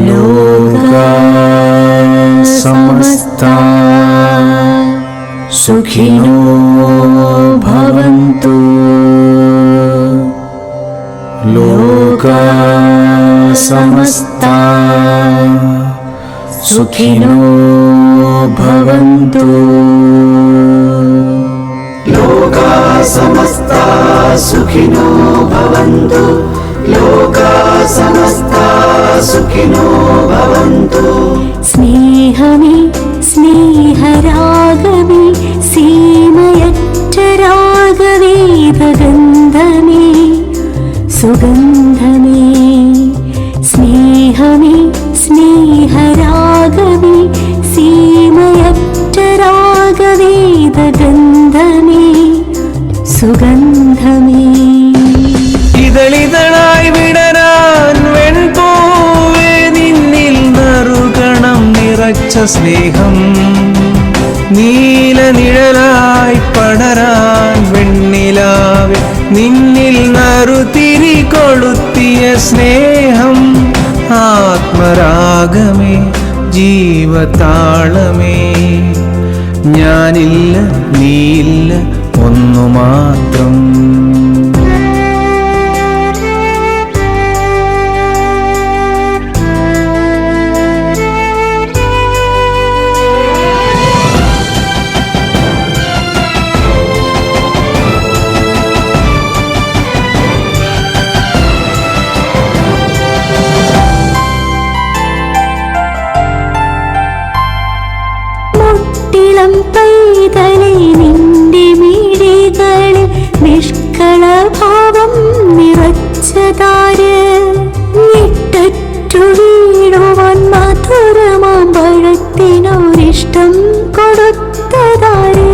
लोका समस्ता सुखिनो भवन्तु। लोका समस्ता सुखिनो भवन्तु। लोका समस्ता सुखिनो भवन्तु। लोका समस्ता सुखिनो भवन्तु। स्नेहमे स्नेहरागमे सीमयच्च रागवेदगन्धमे सुगन्धमे। स्नेहमे स्नेहरागमे सीमयच्च रागवेदगन्धमे सुगन्धमे। ഇതളിതളായി വിടരാൻ വെൺപൂവേ നിന്നിൽ നറുകണം നിറച്ച സ്നേഹം. നീലനിഴലായി പടരാൻ വെണ്ണിലാവെ നിന്നിൽ നറുതിരി കൊളുത്തിയ സ്നേഹം. ആത്മരാഗമേ ജീവതാളമേ ഞാനില്ല നീയില്ല ഒന്നു മാത്രം. പൈതലേ നിന്റെ മിഴികളിൽ നിഷ്കളഭാവം നിറച്ചതാര്. ഞെട്ടറ്റു വീഴുവാൻ മധുരമാമ്പഴത്തിനൊരിഷ്ടം കൊടുത്തതാര്.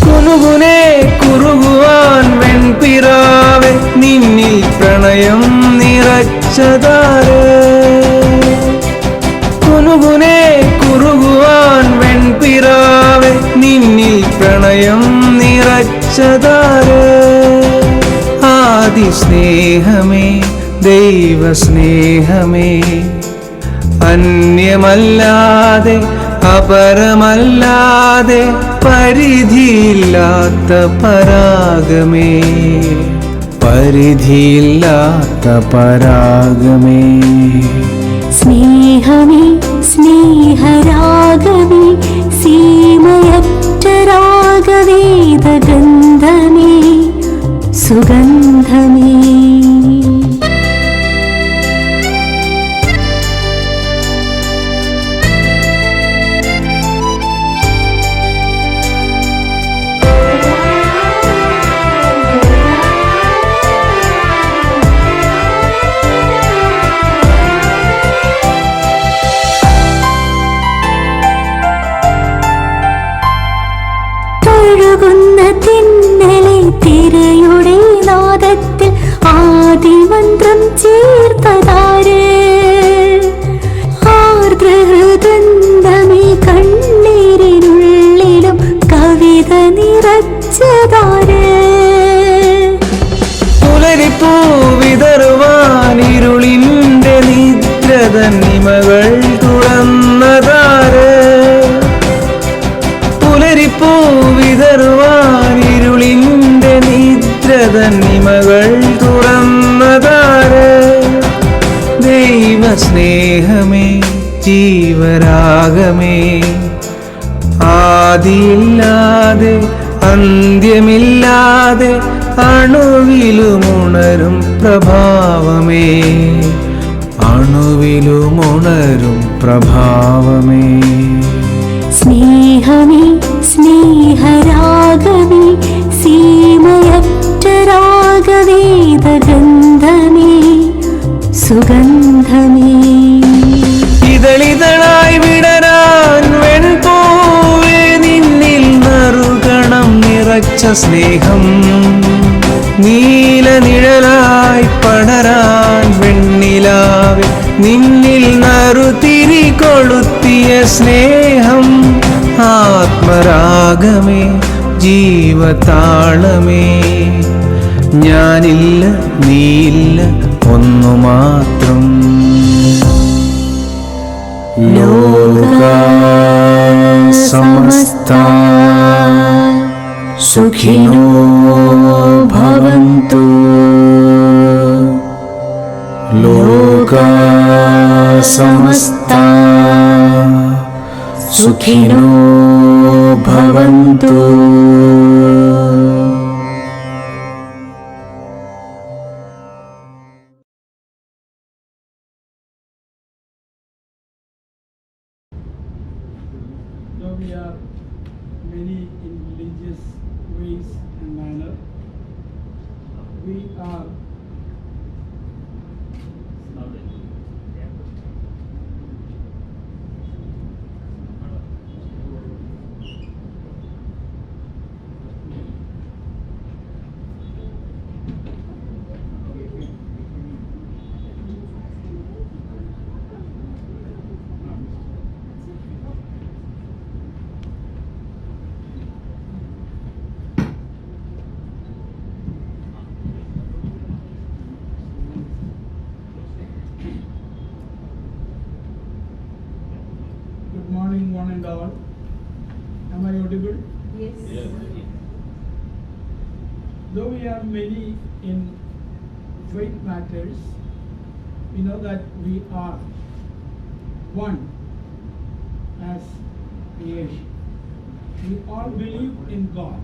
കുനുകുനെ കുറുകുവാൻ വെൺപിറാവെ നിന്നിൽ പ്രണയം നിറച്ചതാര്. കുനുകുനെ കുറുകുവാൻ വെൺപിറാവെ നിന്നിൽ പ്രണയം നിറച്ചതാര്. ആദിസ്നേഹമേ ദൈവസ്നേഹമേ അന്യമല്ലാതെ അപരമല്ലാതെ പരിധിയില്ലാത്ത പരാഗമേ പരിധിയില്ലാത്ത പരാഗമേ. സ്നേഹമേ സ്നേഹരാഗമേ സീമയറ്റ രാഗവേദഗന്ധമേ സുഗന്ധമേ. തിന്നലെ തിരയുടെ നാദത്തിൽ ആദിമന്ത്രം ചേർത്തതാര്. ആർദ്രഹൃദന്തമേ കണ്ണീരിനുള്ളിലും കവിത നിറച്ചതാര്. പുലരിപ്പൂ വിതറുവാൻ ഇരുളിന്റെ നിദ്രതന്നിമകൾ തുറന്നതാര്. പുലരിപ്പൂ വിതറുവാൻ ഇരുളിന്റെ നിദ്രതന്നിമകൾ തുറന്നതാര്. ദൈവസ്നേഹമേ ജീവരാഗമേ ആദിയില്ലാതെ അന്ത്യമില്ലാതെ അണുവിലുമുണരും പ്രഭാവമേ അണുവിലുമുണരും പ്രഭാവമേ. സ്നേഹമേ സ്നേഹരാഗമേ സീമയറ്റ രാഗവേദഗന്ധമേ സുഗന്ധമേ. ഇതളിതളായി വിടരാൻ വെൺപൂവേ നിന്നിൽ നറുകണം നിറച്ച സ്നേഹം. നീലനിഴലായി പടരാൻ വെണ്ണിലാവെ നിന്നിൽ നറുതിരി കൊളുത്തിയ സ്നേഹം. ആത്മരാഗമേ ജീവതാളമേ, ഞാനില്ല നീയില്ല ഒന്നു മാത്രം. ലോകാ സമസ്താ സുഖിനോ ഭവന്തു. ലോകാ സമസ്താ സുഖിനോ ഭവന്തു. Though we are many in religious ways and manner, we are good morning one and all. Am I audible? Yes. Though we are many in faith matters, we know that we are one as creation. We all believe in God.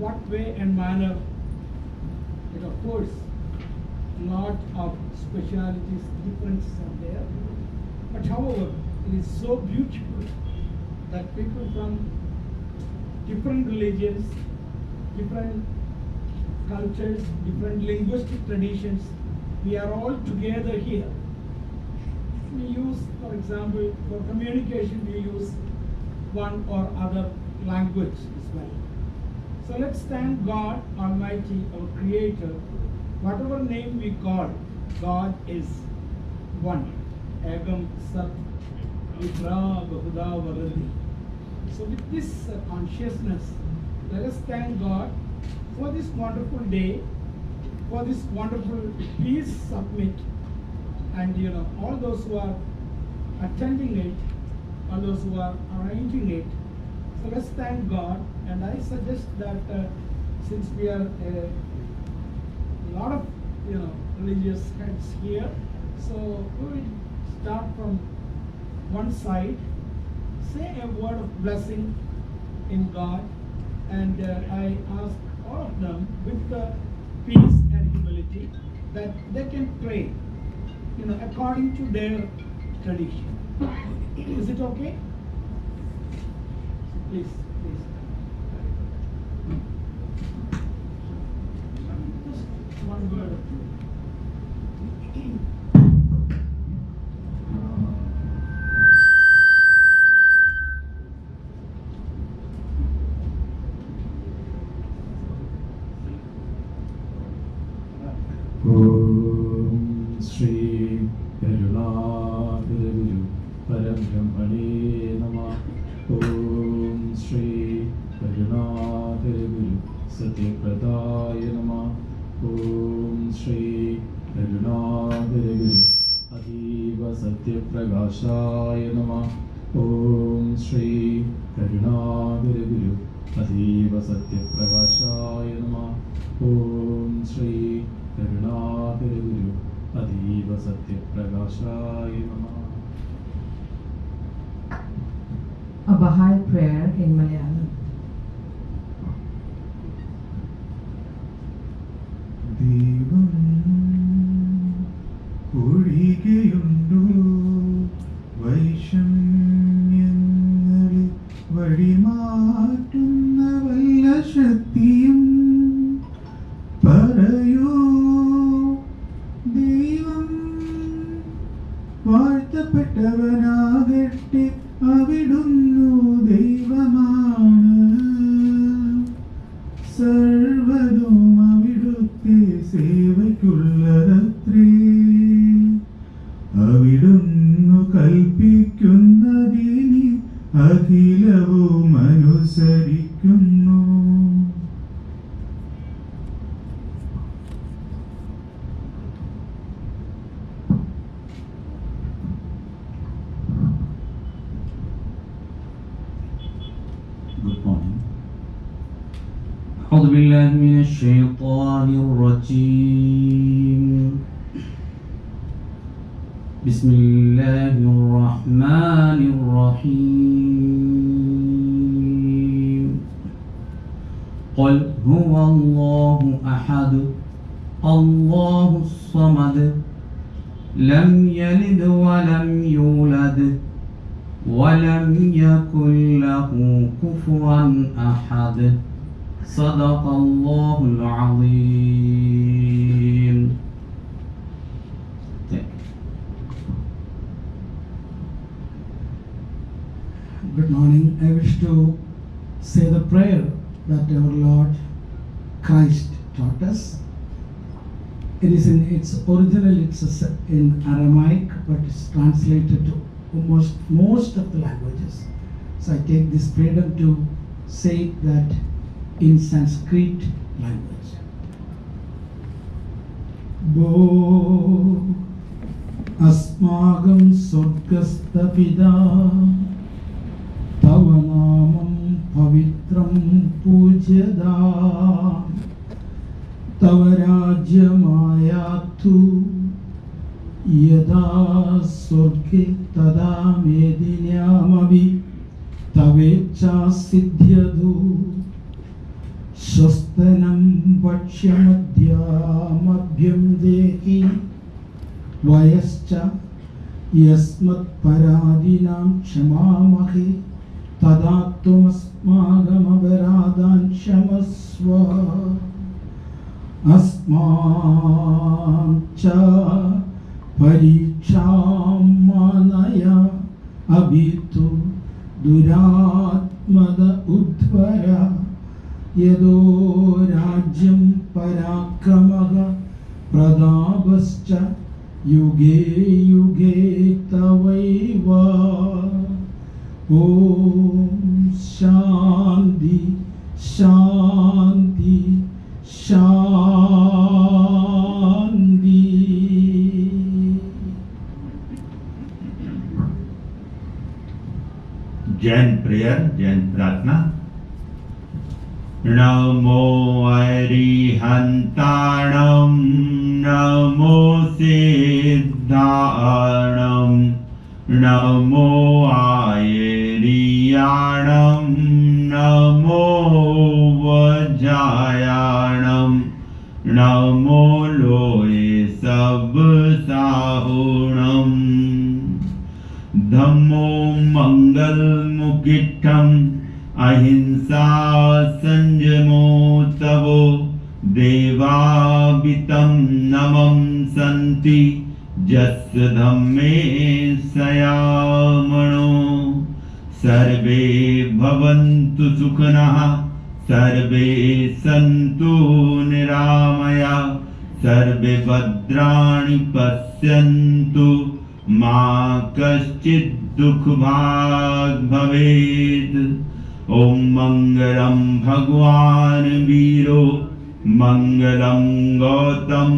What way and manner? But of course, lot of specialities, differences are there. But however, it is so beautiful that people from different religions, different cultures, different linguistic traditions, we are all together here. We use, for example, for communication, we use one or other language as well. So let's thank God Almighty, our Creator. Whatever name we call, God is one. Egam Sat Vibra Bahuda Varadi. So with this consciousness, let us thank God for this wonderful day, for this wonderful peace summit, and all those who are attending it, all those who are arranging it. So let's thank God, and I suggest that since we are a lot of religious heads here, so we will start from one side, say a word of blessing in God, and I ask all of them with peace and humility that they can pray, according to their tradition. Is it okay? Please. Just one word. Om Shri Karunaguru Parabrahmane Namah. Om Shri Karunaguru Satyapradaya Namah. Om Shri Karunaguru Adiva Satyapragashaya Namah. Om Shri Karunaguru Adiva Satyapragashaya Namah. Om Shri Karunaguru Adiva Satyapragashaya Namah. A Baha'i prayer in Malayalam. ദൈവം ഒഴികെയുണ്ടോ أعوذ بالله من الشيطان الرجيم. بسم الله الرحمن الرحيم. قل هو الله أحد الله الصمد لم يلد ولم يولد ولم يكن له كفوا أحد. صدق الله العظيم. Good morning. I wish to say the prayer that our Lord Christ taught us. It is in its original, in Aramaic, but it's translated to most of the languages. So I take this freedom to say that in Sanskrit language. Bo asmagam surgastapida tavanamam pavitram pujyada tavarajyamayatu yada surge tada medinyamavi tavecha siddhyadu Swastanam Vakshamadhyamabhyam Dehi Vayascha Yasmat Paradinam Kshamamahi Tadattumasmagam Avaradan Shamasva Asmancha Parichamanaya Abhitu Duratmada Udvara Yado Rajyam Parakamaha Pradabascha Yuge Yuge Tavaiva. Om Shanti Shanti Shanti. Jain prayer, Jain Pratna. Namo Arihantanam, Namo Siddhanam, Namo Ayariyanam, Namo Vajayanam, Namo Loe Sabsahunam, Dhammo Mangal Mukitam, Ahimsa sanjamo tavo devabitam namam santi jasya dhamme sayamano sarve bhavantu sukhanaha sarve santu niramaya sarve bhadrani pasyantu ma kaschid dukh bhag bhaved. Om Mangalam Bhagwan Viro Mangalam Gautam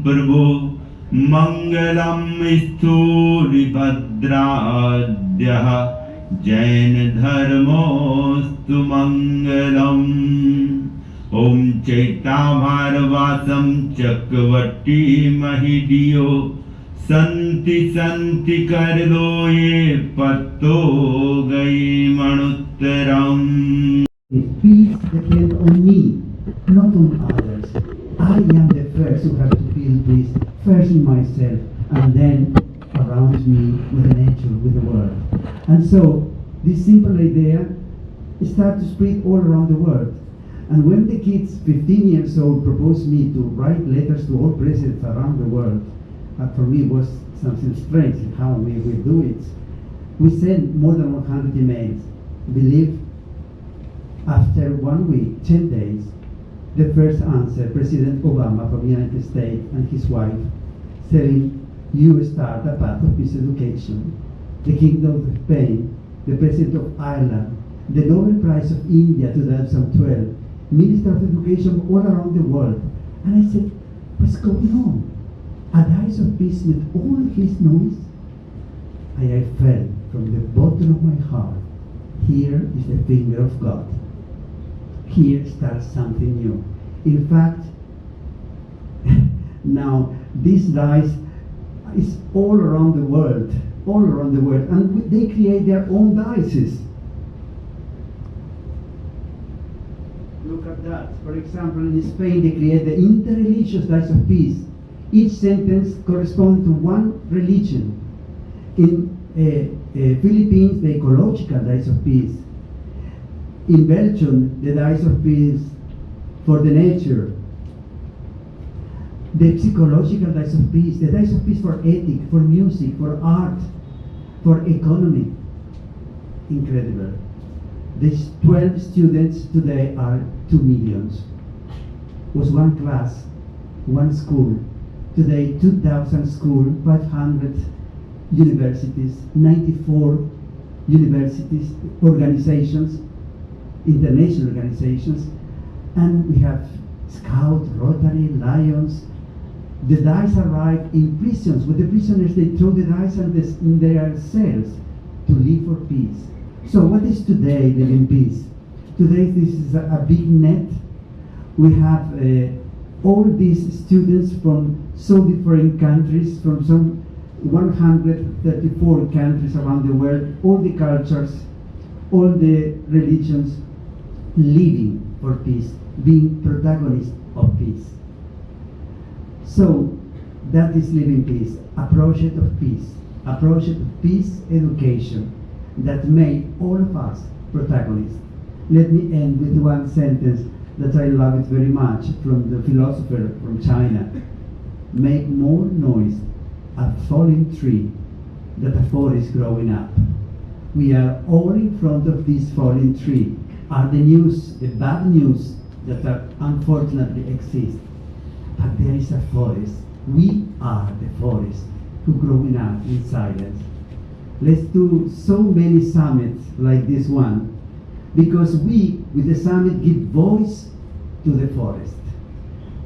Prabhu Mangalam Isthuri Bhadradhyah Jain Dharmostu Mangalam. Om Chaitavharvasam Chakvati Mahidiyo Santi Santi Kardo Ye Patto Gai Manutteram. Peace depends on me, not on others. I am the first who have to feel this, first in myself, and then around me with the nature, with the world. And so, this simple idea started to spread all around the world. And when the kids, 15 years old, proposed me to write letters to all presidents around the world, for me was something strange how we will do it. We sent more than 100 emails. Believe after 1 week, 10 days, the first answer, President Obama from the United States and his wife, saying, you start a path of peace education. The Kingdom of Spain, the President of Ireland, the Nobel Prize of India 2012, Minister of Education all around the world. And I said, what's going on? A dice of peace with all his noise? I felt from the bottom of my heart, here is the finger of God. here starts something new. In fact, now this dice is all around the world, and they create their own dices. Look at that. For example, in Spain, they create the interreligious dice of peace. Each sentence corresponds to one religion. In Philippines, the ecological dice of peace. In Belgium, the dice of peace for the nature. The psychological dice of peace, the dice of peace for ethic, for music, for art, for economy. Incredible. These 12 students today are 2 million. Was one class, one school. Today 2,000 schools, 500 universities, 94 universities, organizations, international organizations, and we have Scout, Rotary, Lions. The dice arrive in prisons. With the prisoners, they throw the dice in their cells to live for peace. So what is today Live in Peace? Today this is a big net. We have all these students from so different countries, from some 134 countries around the world, all the cultures, all the religions, living for peace, being protagonists of peace. So that is Live in Peace, a project of peace education that made all of us protagonists. Let me end with one sentence that I love it very much from the philosopher from China. Make more noise a falling tree than a forest growing up. We are all in front of this falling tree. Are the news, the bad news that unfortunately exist. But there is a forest. We are the forest who growing up in silence. Let's do so many summits like this one, because we, with the summit, give voice to the forest.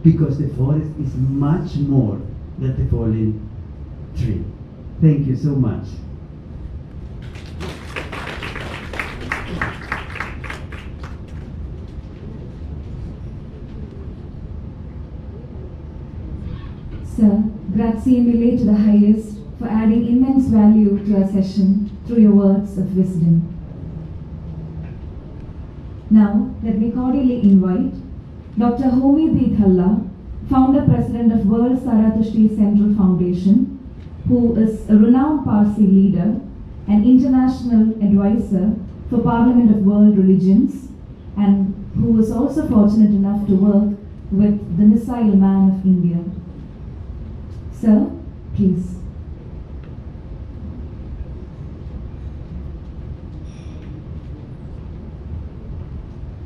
Because the forest is much more than the falling tree. Thank you so much. Sir, grazie mille to the highest for adding immense value to our session through your words of wisdom. Now, let me cordially invite Dr. Homi B. Dhalla, Founder President of World Saratushti Central Foundation, who is a renowned Parsi leader and international advisor for Parliament of World Religions, and who was also fortunate enough to work with the Missile Man of India. Sir, please.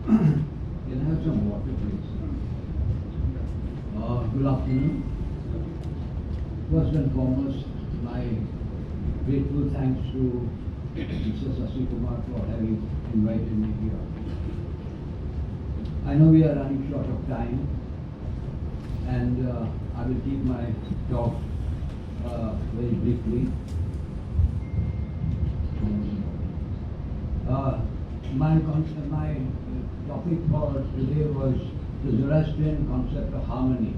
Can I have some water, please? Good afternoon. First and foremost, my grateful thanks to Mr. Sasi Kumar for having invited me here. I know we are running short of time, and I will keep my talk very briefly. My topic for today was the Zoroastrian concept of harmony.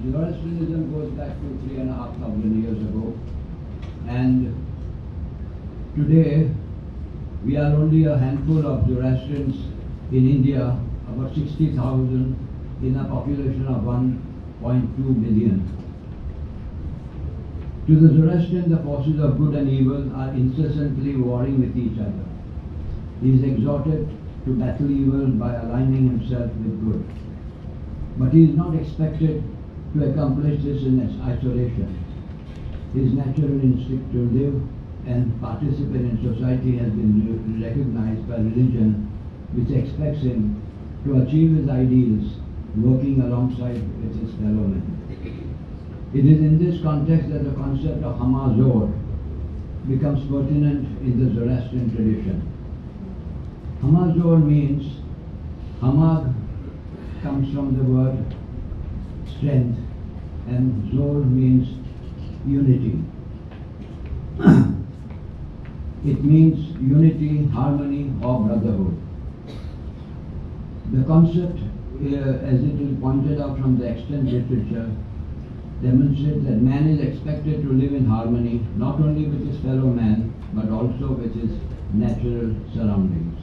Zoroastrianism goes back to 3,500 years ago, and today we are only a handful of Zoroastrians in India, about 60,000 in a population of 1.2 billion. To the Zoroastrian, the forces of good and evil are incessantly warring with each other. He is exhorted to battle evil by aligning himself with good. But he is not expected to accomplish this in isolation. His natural instinct to live and participate in society has been recognized by religion, which expects him to achieve his ideals working alongside with his fellow men. It is in this context that the concept of Hamazor becomes pertinent in the Zoroastrian tradition. Hamazor means, Hamag comes from the word strength, and Zor means unity. It means unity, harmony, or brotherhood. The concept, as it is pointed out from the extant literature, demonstrates that man is expected to live in harmony not only with his fellow man but also with his natural surroundings.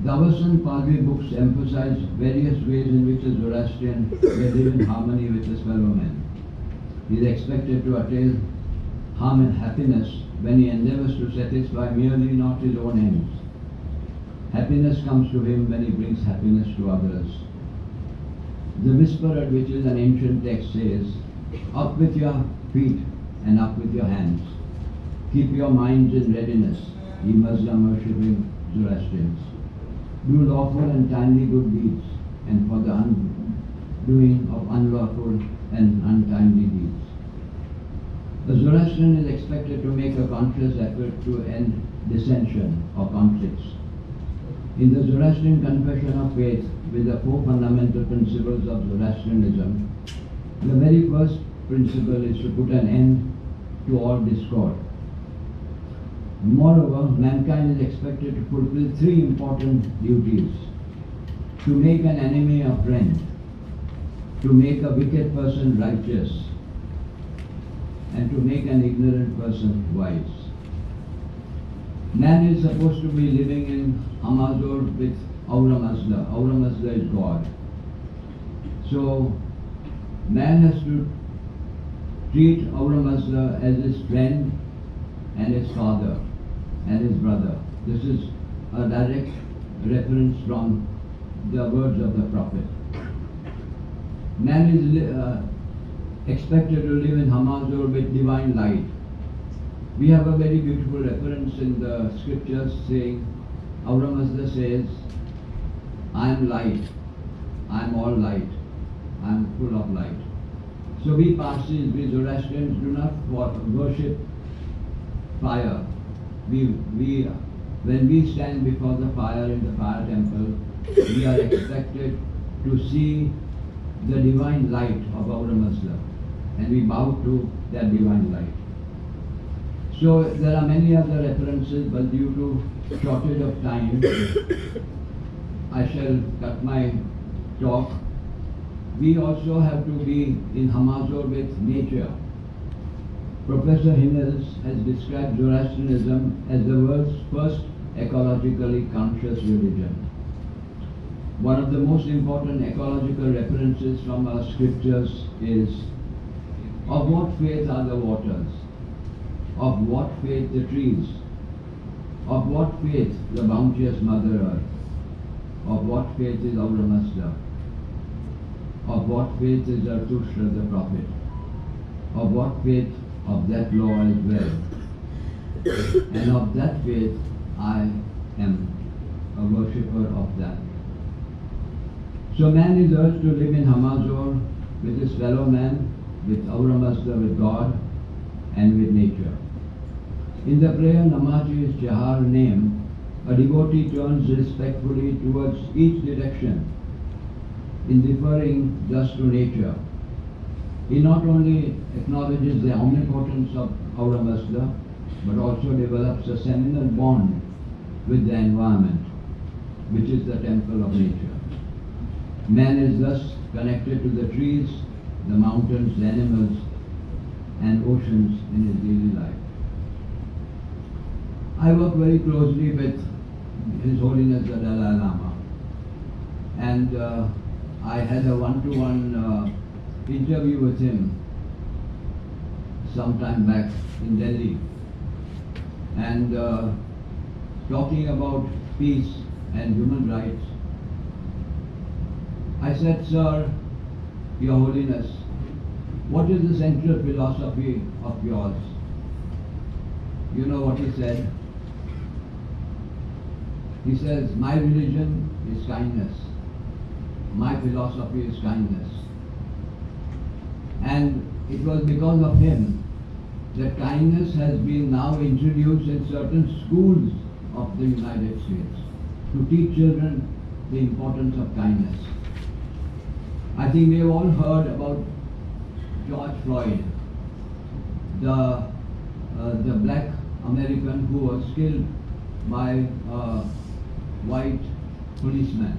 The Avasan Palvi books emphasize various ways in which a Zoroastrian may live in harmony with his fellow men. He is expected to attain harm and happiness when he endeavors to satisfy merely not his own ends. Happiness comes to him when he brings happiness to others. The Whisperer, which is an ancient text, says, "Up with your feet and up with your hands. Keep your minds in readiness, ye Muslim worshipping Zoroastrians. Do lawful and timely good deeds, and for the undoing of unlawful and untimely deeds." The Zoroastrian is expected to make a conscious effort to end dissension or conflicts. In the Zoroastrian Confession of Faith, with the four fundamental principles of Zoroastrianism, the very first principle is to put an end to all discord. Moreover, mankind is expected to fulfill three important duties: to make an enemy a friend, to make a wicked person righteous, and to make an ignorant person wise. Man is supposed to be living in Amazur with Aura Mazda. Aura Mazda is God. So, man has to treat Aura Mazda as his friend and his father and his brother. This is a direct reference from the words of the Prophet. Man is expected to live in Hamazur with divine light. We have a very beautiful reference in the scriptures saying, Aura Mazda says, "I am light, I am all light, I am full of light." So we Parsis, we Zoroastrians do not worship fire. When we stand before the fire in the fire temple, we are expected to see the divine light of Aura Mazda, and we bow to that divine light. So there are many other references, but due to shortage of time, I shall cut my talk. We also have to be in Hamazur with nature. Professor Himmels has described Zoroastrianism as the world's first ecologically conscious religion. One of the most important ecological references from our scriptures is, "Of what faith are the waters? Of what faith the trees? Of what faith the bounteous Mother Earth? Of what faith is Aura Mazda? Of what faith is Zarathustra the prophet? Of what faith of that law as well? And of that faith I am a worshipper of that." So man is urged to live in Hamazur with his fellow man, with Aura Mazda, with God, and with nature. In the prayer Namaji is Chahar name, a devotee turns respectfully towards each direction, in referring thus to nature. He not only acknowledges the omnipotence of Aura Mazda, but also develops a seminal bond with the environment, which is the temple of nature. Man is thus connected to the trees, the mountains, the animals, and oceans in his daily life. I work very closely with His Holiness the Dalai Lama, and I had a one-to-one interview with him some time back in Delhi, and talking about peace and human rights. I said, "Sir, Your Holiness, what is the central philosophy of yours?" You know what he said? He says, "My religion is kindness. My philosophy is kindness." And it was because of him that kindness has been now introduced in certain schools of the United States to teach children the importance of kindness. I think we have all heard about George Floyd, the black American who was killed by white policeman.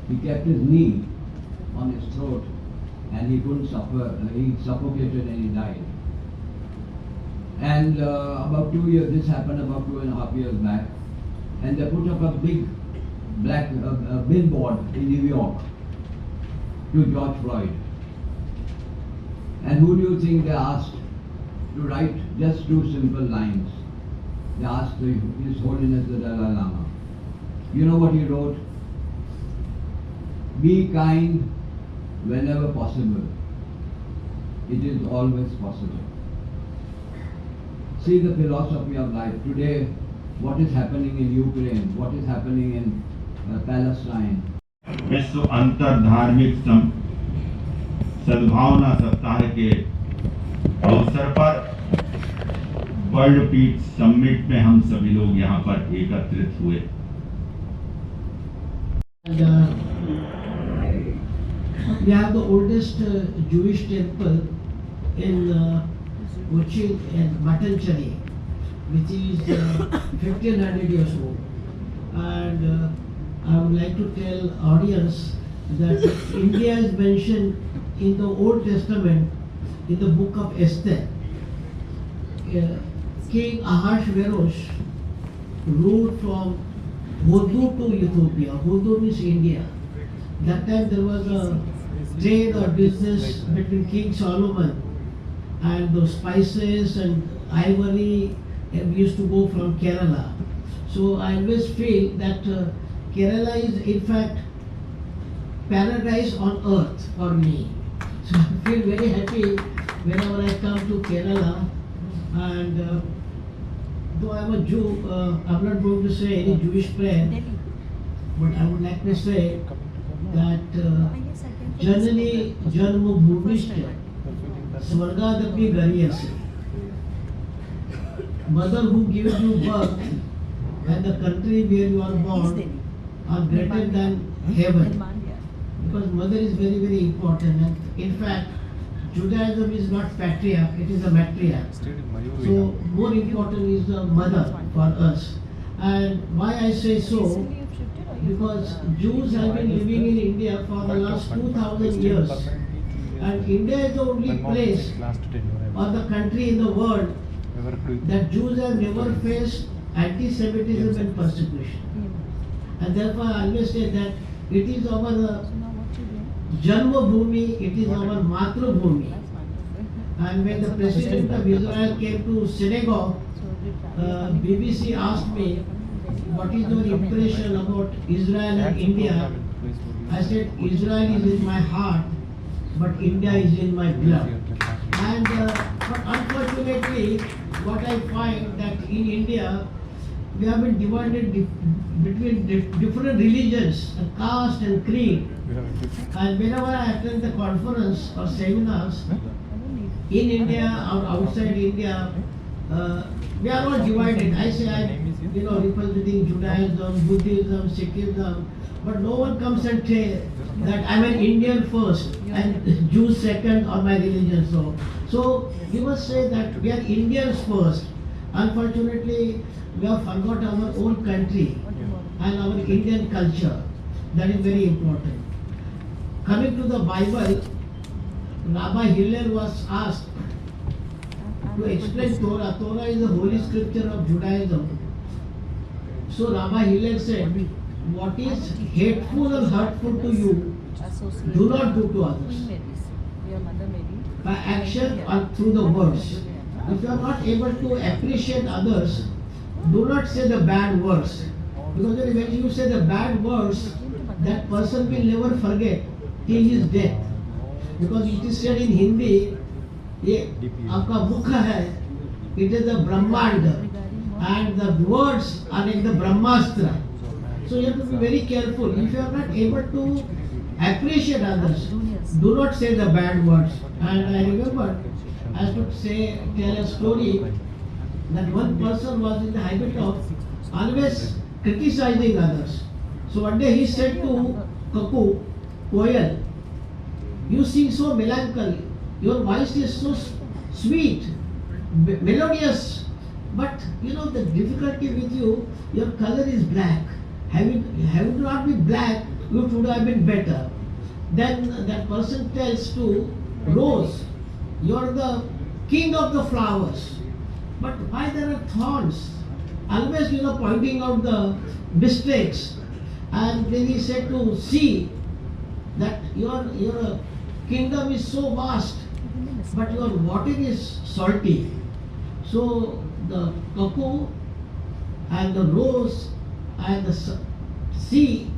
He kept his knee on his throat and he couldn't suffer. He suffocated and he died. And about 2 years, this happened about 2.5 years back, and they put up a big black billboard in New York to George Floyd. And who do you think they asked to write just 2 simple lines? They asked His Holiness the Dalai Lama. You know what he wrote? Be kind whenever possible. It is always possible. See the philosophy of life. Today, what is happening in Ukraine, what is happening in Palestine. विश्व अंतर धार्मिक सद्भावना सप्ताह के अवसर पर world peace summit में हम सभी लोग यहाँ पर एकत्रित हुए। And, we have the oldest Jewish temple in Cochin and Matanchari, which is 1500 years old. And I would like to tell audience that India is mentioned in the Old Testament in the book of Esther. King Ahasuerus ruled from Hodu to Ethiopia. Hodu means India. That time there was a trade or business between King Solomon, and the spices and ivory used to go from Kerala. So I always feel that Kerala is in fact paradise on earth for me. So I feel very happy whenever I come to Kerala. And though I'm a Jew, I'm not going to say any Jewish prayer, but I would like to say that Janani Janma Bhumishta Swargadapi Gariyasi. Mother who gives you birth and the country where you are born are greater than heaven. Because mother is very, very important. And in fact, Judaism is not patriarch, it is a matriarch. So more important is the mother for us. And why I say so? Because Jews have been living in India for the last 2000 years. And India is the only place or the country in the world that Jews have never faced anti-Semitism and persecution. And therefore I always say that it is our Janma Bhumi, it is our Matru Bhumi. And when the President of Israel came to synagogue, BBC asked me, what is your impression about Israel and India? I said, Israel is in my heart, but India is in my blood. And but unfortunately, what I find that in India, we have been divided between different religions, caste and creed. And whenever I attend the conference or seminars, in India or outside India, we are all divided. I say I'm representing Judaism, Buddhism, Sikhism, but no one comes and say that I'm an Indian first and Jews second or my religion so. So you must say that we are Indians first. Unfortunately, we have forgot our own country and our Indian culture. That is very important. Coming to the Bible, Rabbi Hillel was asked to explain Torah. Torah is the holy scripture of Judaism. So Rabbi Hillel said, what is hateful and hurtful to you, do not do to others. By action or through the words. If you are not able to appreciate others, do not say the bad words. Because when you say the bad words, that person will never forget till his death. Because it is said in Hindi, ये आपका मुख है, it is the Brahmanda, and the words are like the Brahmastra. So you have to be very careful. If you are not able to appreciate others, do not say the bad words. And I remember, I should tell a story that one person was in the habit of always criticizing others. So one day he said to Kaku, Koyal, you sing so melancholy, your voice is so sweet, melodious, but the difficulty with you, your color is black, have you not been black, you should have been better. Then that person tells to rose, you are the king of the flowers. But why there are thorns? Always, pointing out the mistakes. And then he said to sea that your kingdom is so vast, but your water is salty. So the cuckoo and the rose and the sea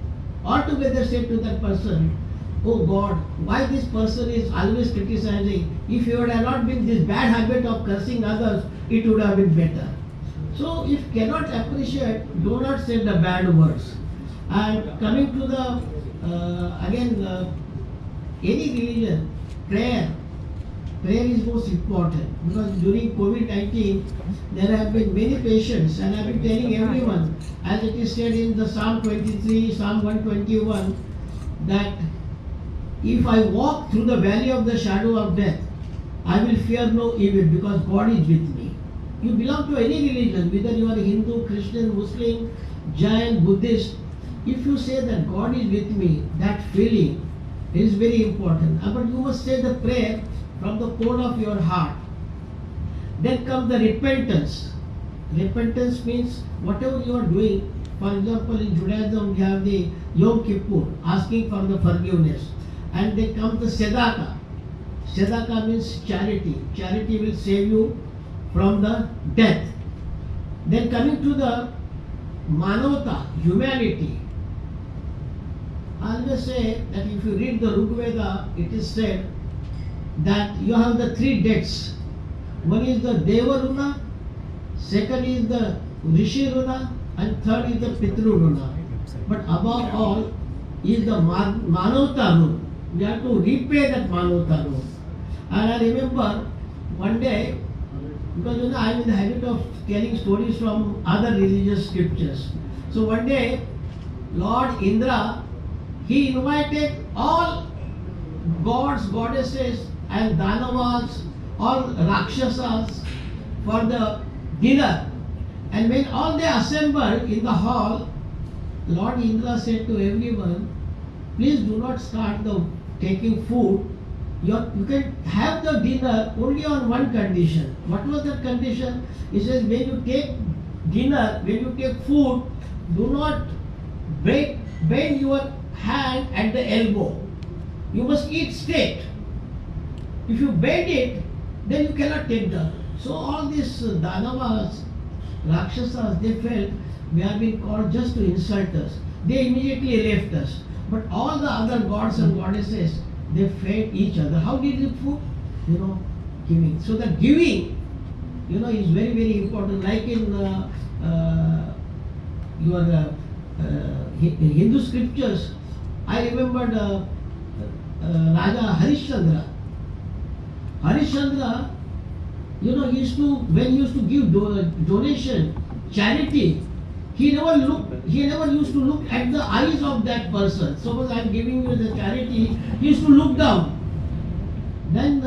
altogether said to that person, oh God, why this person is always criticizing? If you had not been this bad habit of cursing others, it would have been better. So if cannot appreciate, do not say the bad words. And coming to the, any religion, prayer is most important, because during COVID-19 there have been many patients, and I have been telling everyone, as it is said in the Psalm 23, Psalm 121, that if I walk through the valley of the shadow of death, I will fear no evil, because God is with me. You belong to any religion, whether you are Hindu, Christian, Muslim, Jain, Buddhist, if you say that God is with me, that feeling is very important. But you must say the prayer from the core of your heart. Then comes the repentance. Repentance means whatever you are doing. For example, in Judaism we have the Yom Kippur, asking for the forgiveness. And then comes the Tzedakah. Tzedakah means charity. Charity will save you from the death. Then coming to the Manavata, humanity. I always say that if you read the Rig Veda, it is said that you have the three debts. One is the Deva Runa, second is the Rishi Runa, and third is the Pitru Runa. But above all is the Manavata Runa. We have to repay that Manavata Runa. And I remember one day, because I am in the habit of telling stories from other religious scriptures. So one day, Lord Indra, he invited all gods, goddesses and Danavas, all Rakshasas for the dinner. And when all they assembled in the hall, Lord Indra said to everyone, please do not start the taking food. You can have the dinner only on one condition. What was that condition? He says, when you take dinner, when you take food, do not bend your hand at the elbow. You must eat straight. If you bend it, then you cannot take the. So all these Danavas, Rakshasas, they felt we have been called just to insult us. They immediately left us. But all the other gods and goddesses, they fed each other. How did they food? Giving. So that giving, is very, very important. Like in your Hindu scriptures, I remembered Raja Harishchandra. Harishchandra, when he used to give donation, charity, he never used to look at the eyes of that person. Suppose I am giving you the charity, he used to look down. Then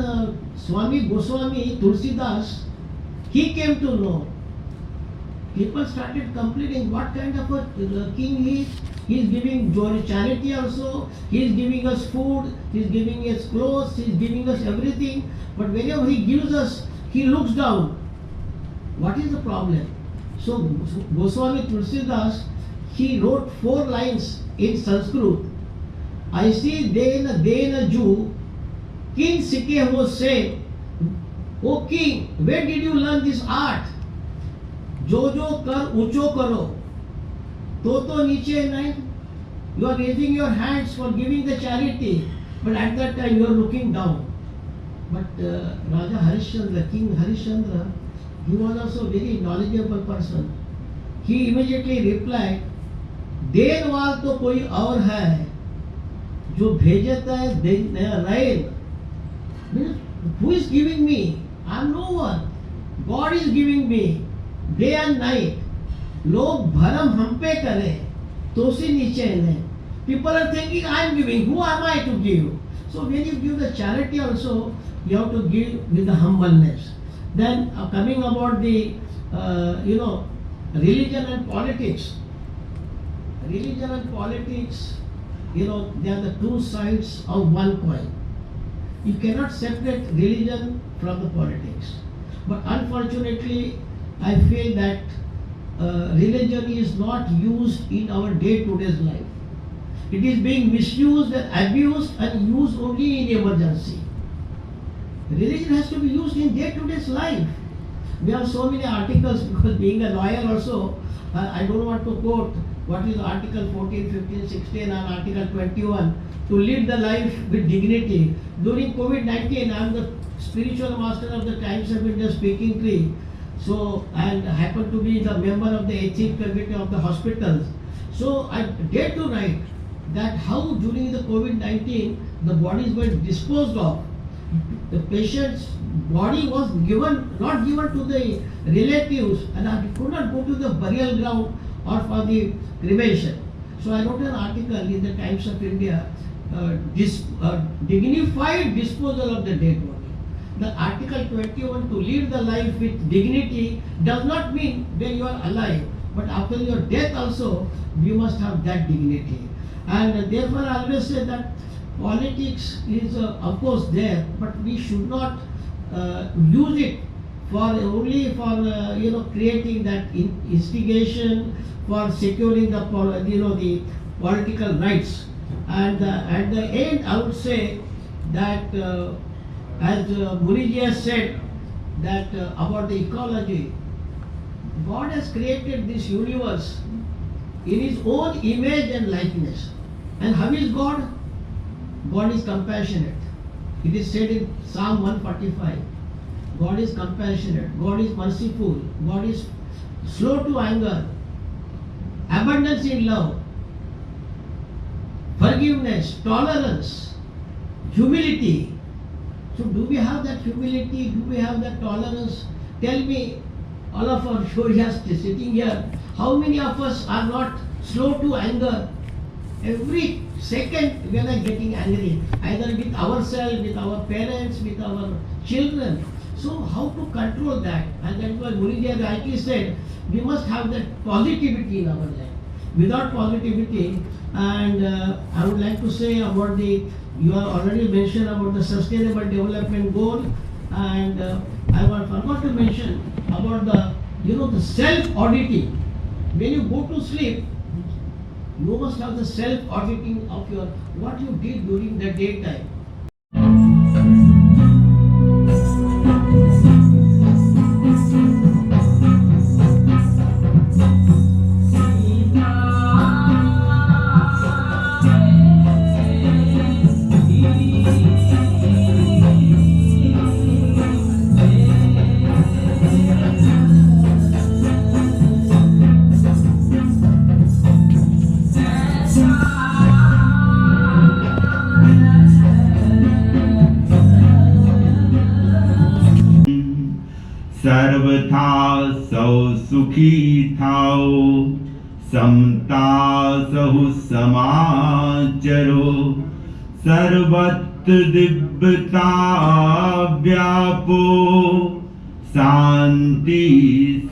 Swami Goswami Tulsidas, he came to know. People started complaining what kind of a king he is. He is giving charity also, he is giving us food, he is giving us clothes, he is giving us everything. But whenever he gives us, he looks down. What is the problem? So Goswami Tulsidas, he wrote 4 lines in Sanskrit. I see Dena Jew, King Sikhe was saying, O king, where did you learn this art? Jo kar ucho karo. To niche nahi. You are raising your hands for giving the charity, but at that time you are looking down. But Raja Harishchandra, King Harishchandra, he was also a very knowledgeable person. He immediately replied, देन वाल तो कोई और है जो भेजता है rain. Who is giving me? I am no one. God is giving me day and night. लोग भरम हम पे करें तो उसी नीचे इन्हें. People are thinking I am giving. Who am I to give? So when you give the charity also, you have to give with the humbleness. Then coming about the religion and politics. religion and politics, they are the two sides of one coin. You cannot separate religion from the politics. But unfortunately, I feel that religion is not used in our day-to-day life. It is being misused and abused and used only in emergency. Religion has to be used in day-to-day life. We have so many articles, because being a lawyer also, I don't want to quote what is Article 14, 15, 16 and Article 21, to lead the life with dignity. During COVID-19, I am the spiritual master of the Times of India speaking tree. So, and happen to be the member of the ethics committee of the hospitals. So, I dare to write that how during the COVID-19, the bodies were disposed of. The patient's body was not given to the relatives, and I could not go to the burial ground or for the cremation. So I wrote an article in the Times of India, dignified disposal of the dead body. The Article 21, to live the life with dignity, does not mean when you are alive, but after your death also, you must have that dignity. And therefore I always say that politics is of course there, but we should not use it for only for creating that instigation, for securing the political rights. And at the end, I would say that as Muniji has said that about the ecology, God has created this universe in His own image and likeness. And how is God? God is compassionate. It is said in Psalm 145. God is compassionate. God is merciful. God is slow to anger. Abundance in love. Forgiveness. Tolerance. Humility. So do we have that humility? Do we have that tolerance? Tell me, all of our Shoryas sitting here, how many of us are not slow to anger? Every second we are getting angry, either with ourselves, with our parents, with our children. So how to control that? And that's why Muniji rightly said, we must have that positivity in our life. Without positivity, and I would like to say about you have already mentioned about the Sustainable Development Goal, and I forgot to mention about the self-auditing. When you go to sleep, you must have the self-auditing of what you did during the daytime. सर्वथा सौ सुखी थाओ, समता सहु समाचरो, सर्वत्र दिव्यता व्यापो, शांति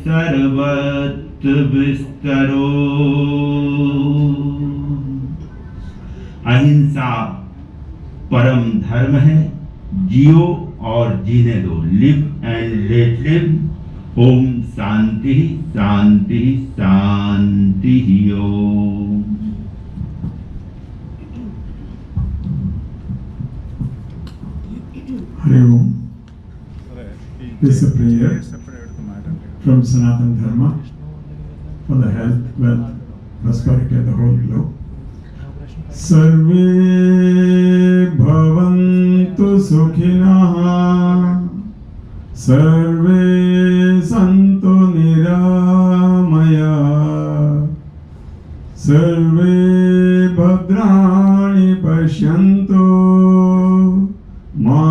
सर्वत्र विस्तरो। अहिंसा परम धर्म है, जियो और जीने दो। Live and let live. Om Shanti Shanti Shanti Om. Hari Om. This is a prayer from Sanatana Dharma for the health, wealth, prosperity of the whole globe. Sarve bhavantu sukhinah, sarve santu niramaya, sarve bhadrani pashyantu, ma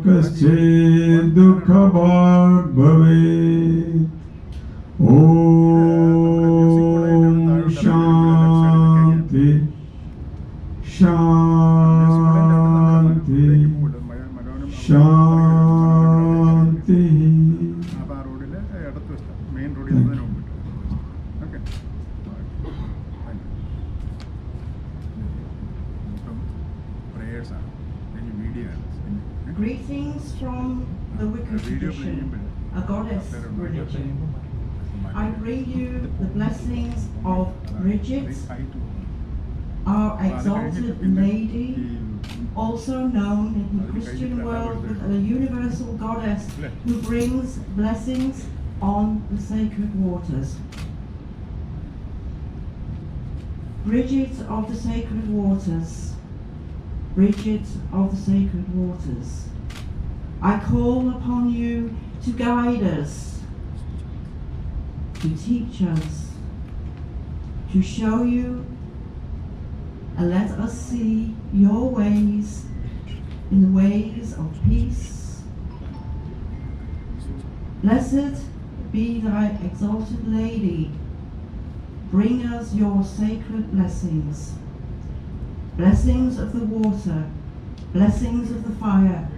kaschid dukha bhag bhavet. Om Shanti Shanti Shanti. Greetings from the Wicca tradition, a goddess religion. I bring you the blessings of Bridget, our exalted lady, also known in the Christian world as a universal goddess who brings blessings on the sacred waters. Bridget of the sacred waters, Bridget of the sacred waters, I call upon you to guide us, to teach us, to show you and let us see your ways in the ways of peace. Blessed be thy exalted lady. Bring us your sacred blessings. Blessings of the water, blessings of the fire,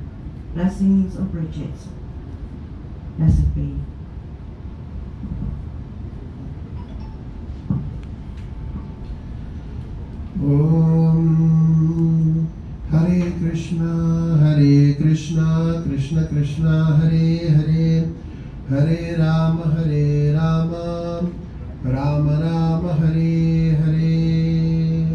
blessings of Bridget. Blessed be. Om Hare Krishna, Krishna Krishna, Hare Hare, Hare Rama, Rama Rama, Hare Hare.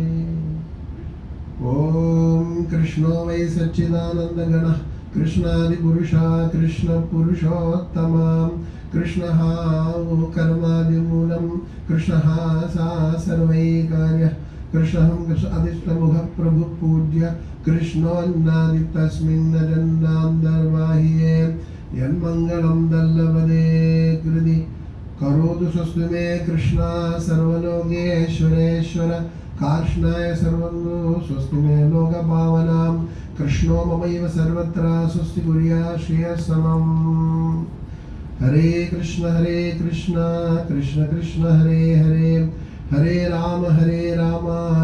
Om Krishna Vai Satchidananda Gana, Krishna Adi Purusha, Krishna Purushottama, Krishna Ha Karmadi Moolam, Krishna Ha Sa Sarvai Karya, Krishnam Krishna Adishta Mugha Prabhu Pujya, Krishna Nadi Tasmin Najannam Darvahiye, Yan Mangalam Dallavade Kridi, Karodu Sustume Krishna Sarvaloge Shwareshwara, Karshnaya Sarvandu Sustume Loga Pavanam, Krishna Mamaiva Sarvatra Susti Kuriya Shriya Samam. Hare Krishna, Krishna Krishna, Hare Hare, Hare Rama,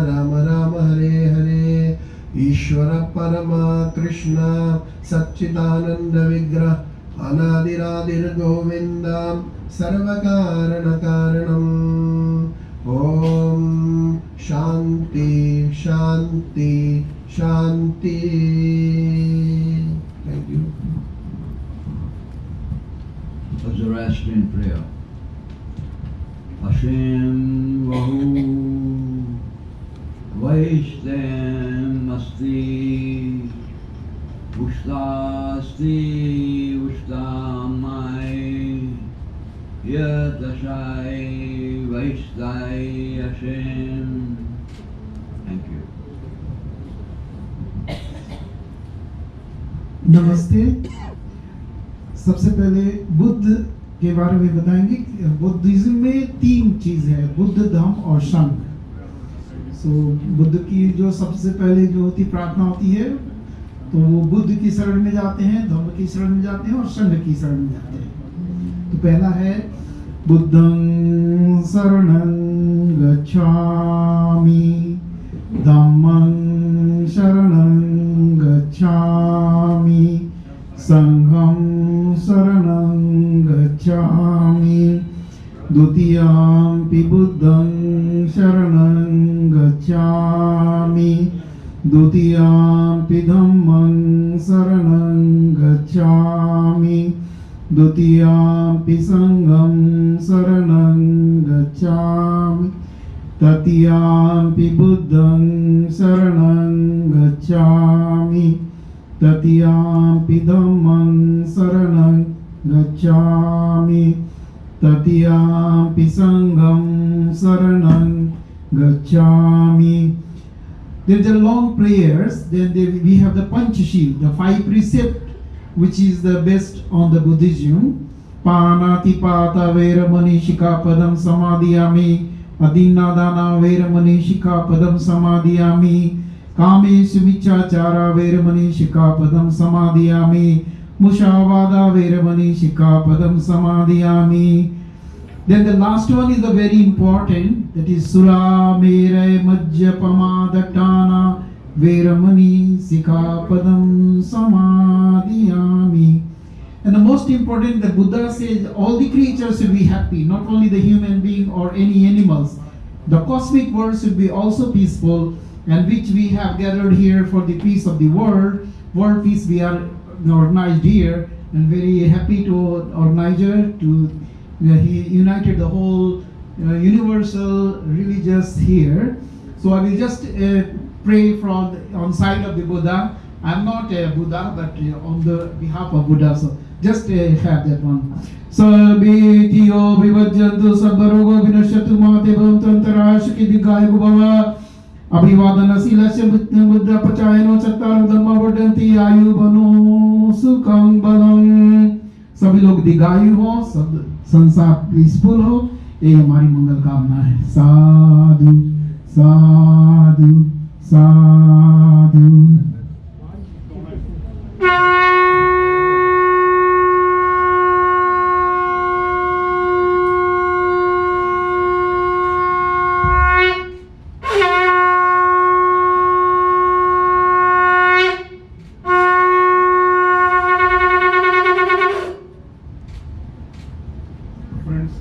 Rama Rama, Hare Hare. Ishvara Parama Krishna Satchitananda Vigrah Anadiradir Govinda Sarvakarana Karanam. Om Shanti Shanti Shanti. Thank you. A Zoroastrian prayer. Hashem Vahu Vaishtem Asti Ushtasti Ushtamai Yatashai Vaishtai Hashem. Thank you. नमस्ते। सबसे पहले बुद्ध के बारे में बताएंगे। Buddhism में तीन चीज है, बुद्ध, धम्म और संघ। सो बुद्ध की जो सबसे पहले जो होती प्रार्थना होती है, तो वो बुद्ध की शरण में जाते हैं, धम्म की शरण में जाते हैं और संघ की शरण में जाते हैं। तो पहला है बुद्धं शरणं गच्छामि, धम्मं शरणं गच्छामि, संघं शरणं गच्छामि, द्वितीयंपि बुद्धं शरणं गच्छामि, द्वितीयंपि धम्मं शरणं गच्छामि, द्वितीयंपि संघं शरणं गच्छामि, तृतीयंपि बुद्धं शरणं गच्छामि, तृतीयंपि धम्मं शरणं गच्छामि, तृतीयंपि संघं शरणं gacchami. There are long prayers. Then we have the Panchashil, the 5 precepts, which is the best on the Buddhism. Panati pata veramani shikapadam samadhiyami, adinadana veramani shikapadam samadhiyami, kamesu michachara veramani shikapadam samadhiyami, mushavada veramani shikapadam samadhiyami. Then the last one is the very important, that is Sura Mere Majjapama Dattana Veramani Sikapadam Samadhiyami. And the most important, the Buddha says all the creatures should be happy, not only the human being or any animals. The cosmic world should be also peaceful, and which we have gathered here for the peace of the world. World Peace we are organized here, and very happy to organizer to he united the whole universal religious here. So I will just pray on side of the Buddha. I'm not a Buddha, but on the behalf of Buddha. So just have that one. Sabitiyo vivajjantu sabbarogo vinashyatu mate bhavantu antarashaki digaya bhava abhivadana silasya buddha pachayano chattaro dhamma vardhanti आयु बनो सुखं बलम. सभी लोग दीर्घायु हो, सब संसार पीसफुल हो, ये हमारी मंगल कामना है. साधु साधु साधु. Friends,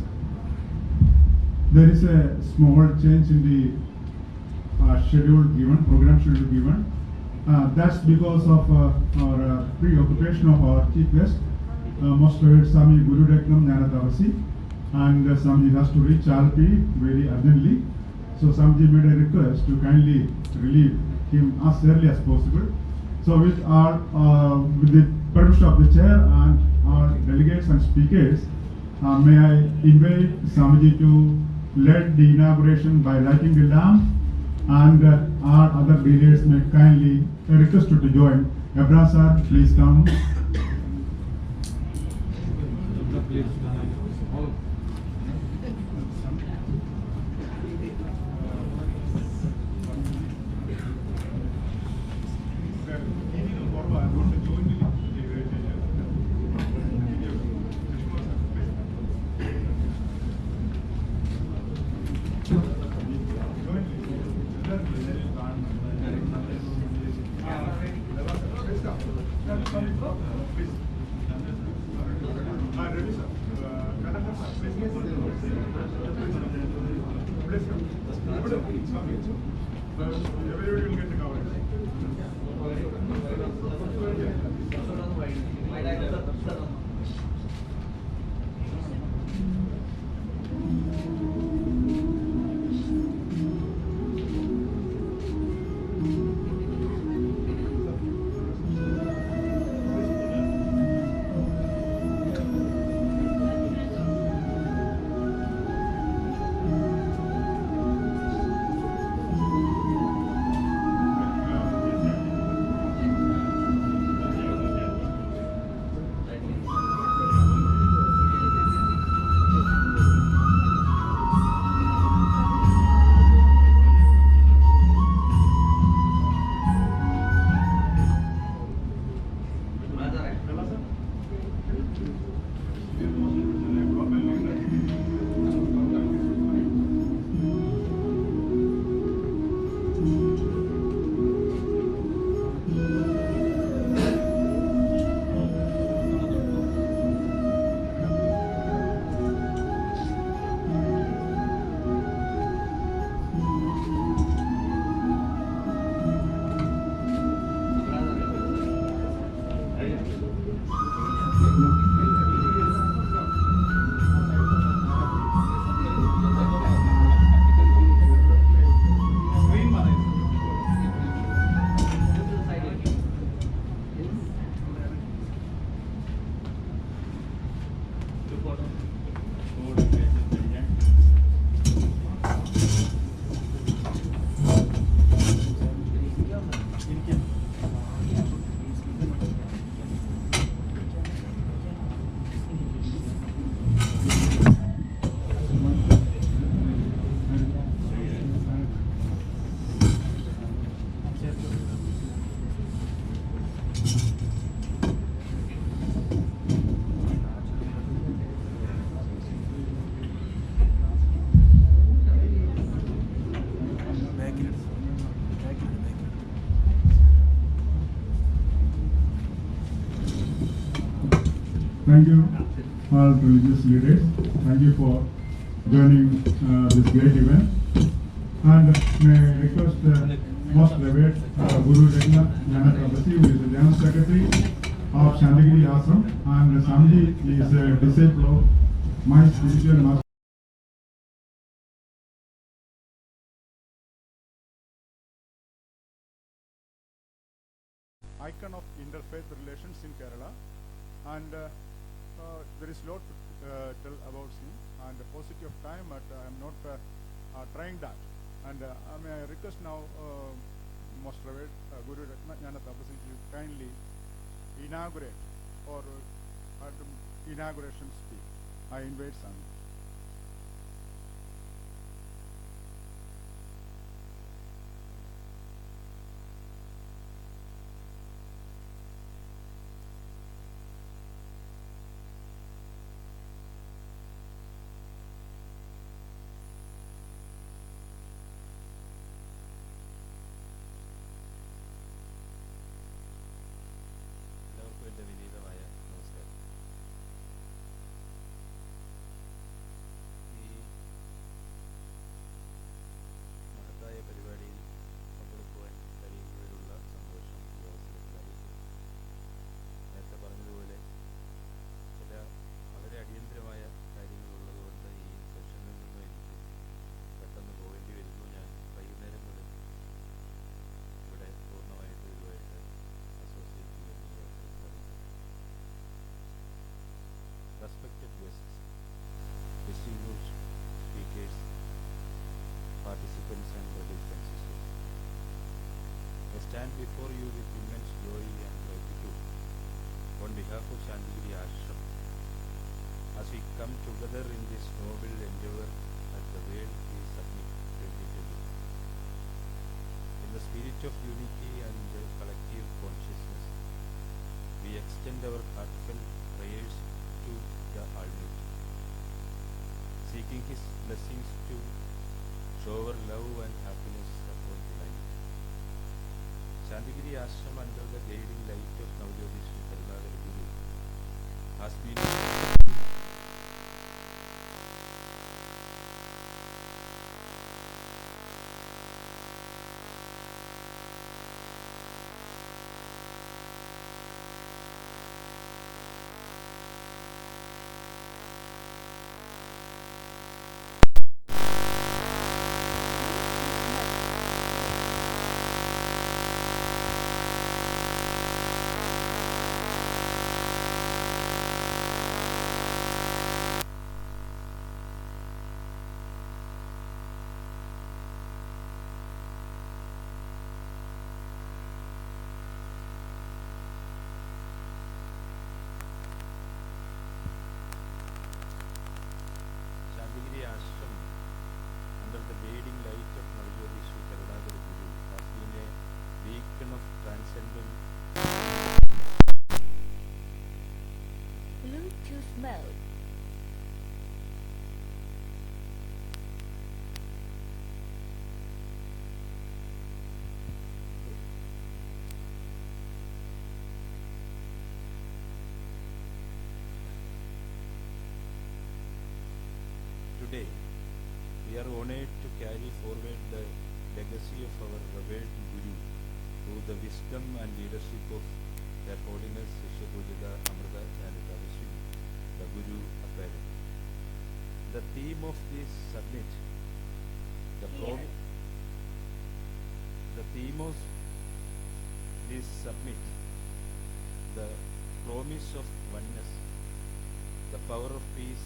there is a small change in the program schedule given. That's because of our preoccupation of our chief guest, Most Revered Swami Guru Reknam Jnanatavasi, and Swamiji has to reach Alpi very urgently. So Swamiji made a request to kindly relieve him as early as possible. So with the permission of the chair and our delegates and speakers, may I invite Swamiji to lead the inauguration by lighting the lamp, and our other leaders may kindly request you to join. Abraham sir, please come. Thank you, all religious leaders. Thank you for joining this great event. And may I request Most Revered Guru Regna Jnanaprabhasi, who is the General Secretary of Shantigiri Ashram, and Swamiji is a disciple of my spiritual master. Icon of interfaith relations in Kerala, and there is a lot to tell about him, and the paucity of time, but I am not trying that. And may I request now Most Revered Guru Jnanaprabhasi to kindly inaugurate or inauguration speak. I invite Swami. എല്ലാവർക്കും എൻ്റെ വിനീതമായ നമസ്കാരം. ഈ മഹത്തായ പരിപാടിയിൽ പങ്കെടുക്കുവാൻ കഴിയുന്നതിലുള്ള സന്തോഷം ഈ അവസരത്തിലായിരിക്കും. നേരത്തെ പറഞ്ഞതുപോലെ ചില വളരെ അടിയന്തരമായ കാര്യങ്ങളുള്ളതുകൊണ്ട് ഈ സെഷനിൽ നിന്നും എനിക്ക് പെട്ടെന്ന് പോകേണ്ടി വരുന്നു. ഞാൻ വൈകുന്നേരങ്ങളിൽ ഇവിടെ പൂർണ്ണമായിട്ട് ഇതുമായിട്ട് അസോസിയേറ്റ് ചെയ്യുന്ന ഈ അവസരത്തിൽ അറിയിക്കും. Respected guests, distinguished speakers, participants and brothers and sisters, I stand before you with immense joy and gratitude on behalf of Shantigiri Ashram as we come together in this noble endeavor at the World Peace Summit 2020. In the spirit of unity and collective consciousness, we extend our heartfelt prayers to the Almighty, seeking His blessings to shower love and happiness upon humanity. Shantigiri Ashram, under the guiding light of Navjoti Sri Karunagara Guru, has been Shantigiri Ashram, under the guiding light of Navjoti Sri Karunagara Guru, has been a beacon of transcendent Bluetooth mode. Today, we are honored to carry forward the legacy of our revered Guru through the wisdom and leadership of Their Holiness Shishya Amrita Jnanaprabhasi, the Guru Apparent. The theme of this summit, the theme of this summit, the promise of oneness, the power of peace,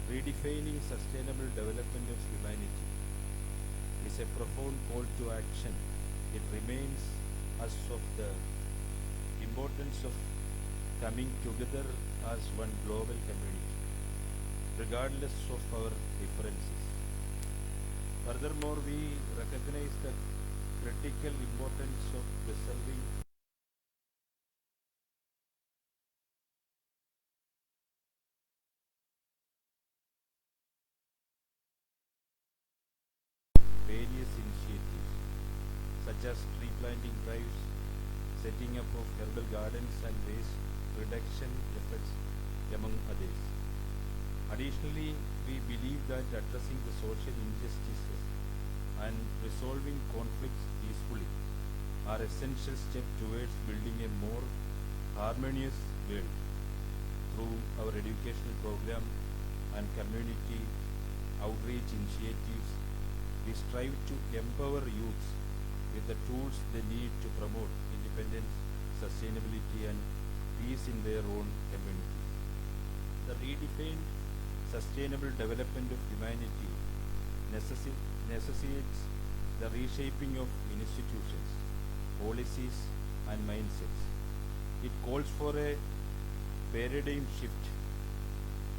redefining sustainable development of humanity, is a profound call to action. It reminds us of the importance of coming together as one global community, regardless of our differences. Furthermore, we recognize the critical importance of preserving various initiatives such as tree planting drives, setting up of herbal gardens and waste reduction efforts, among others. Additionally, we believe that addressing the social injustices and resolving conflicts peacefully are essential steps towards building a more harmonious world. Through our educational program and community outreach initiatives, we strive to empower youths with the tools they need to promote independence, sustainability, and peace in their own communities. The redefined sustainable development of humanity necessitates the reshaping of institutions, policies, and mindsets. It calls for a paradigm shift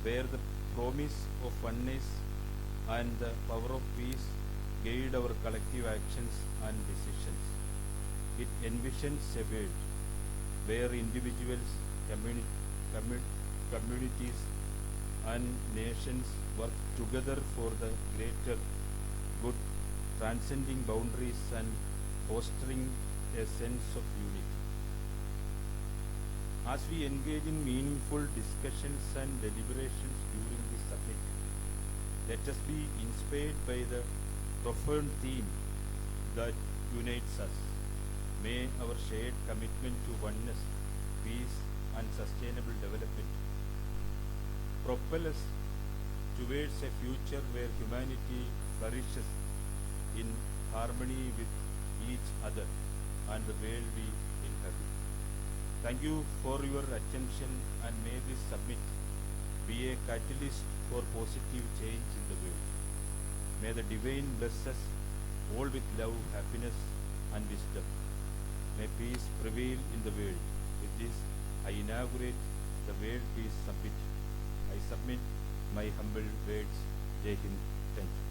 where the promise of oneness and the power of peace guide our collective actions and decisions. It envisions a world where individuals, communities, and nations work together for the greater good, transcending boundaries and fostering a sense of unity. As we engage in meaningful discussions and deliberations during this summit, let us be inspired by the profound theme that unites us. May our shared commitment to oneness, peace, and sustainable development propel us towards a future where humanity flourishes in harmony with each other and the world we inhabit. Thank you for your attention, and may this summit be a catalyst for positive change in the world. May the divine bless us all with love, happiness, and wisdom. May peace prevail in the world. With this, I inaugurate the World Peace Summit. I submit my humble words. Jai Hind. Thank you.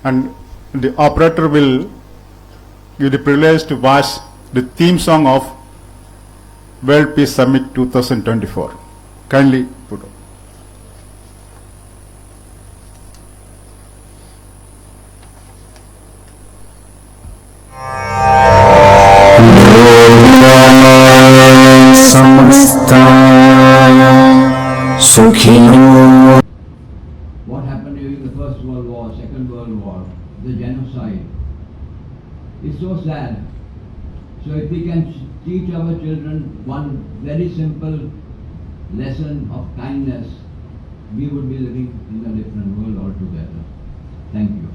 And the operator will give the privilege to watch the theme song of World Peace Summit 2024. Kindly put up. What happened during the First World War, Second World War, the genocide? It's so sad. So if we can teach our children one very simple lesson of kindness, we would be living in a different world altogether. Thank you.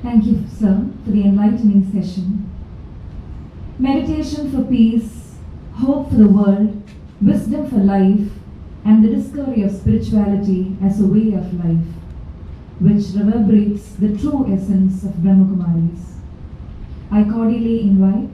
Thank you, sir, for the enlightening session. Meditation for peace, hope for the world, wisdom for life, and the discovery of spirituality as a way of life, which reverberates the true essence of Brahma Kumaris. I cordially invite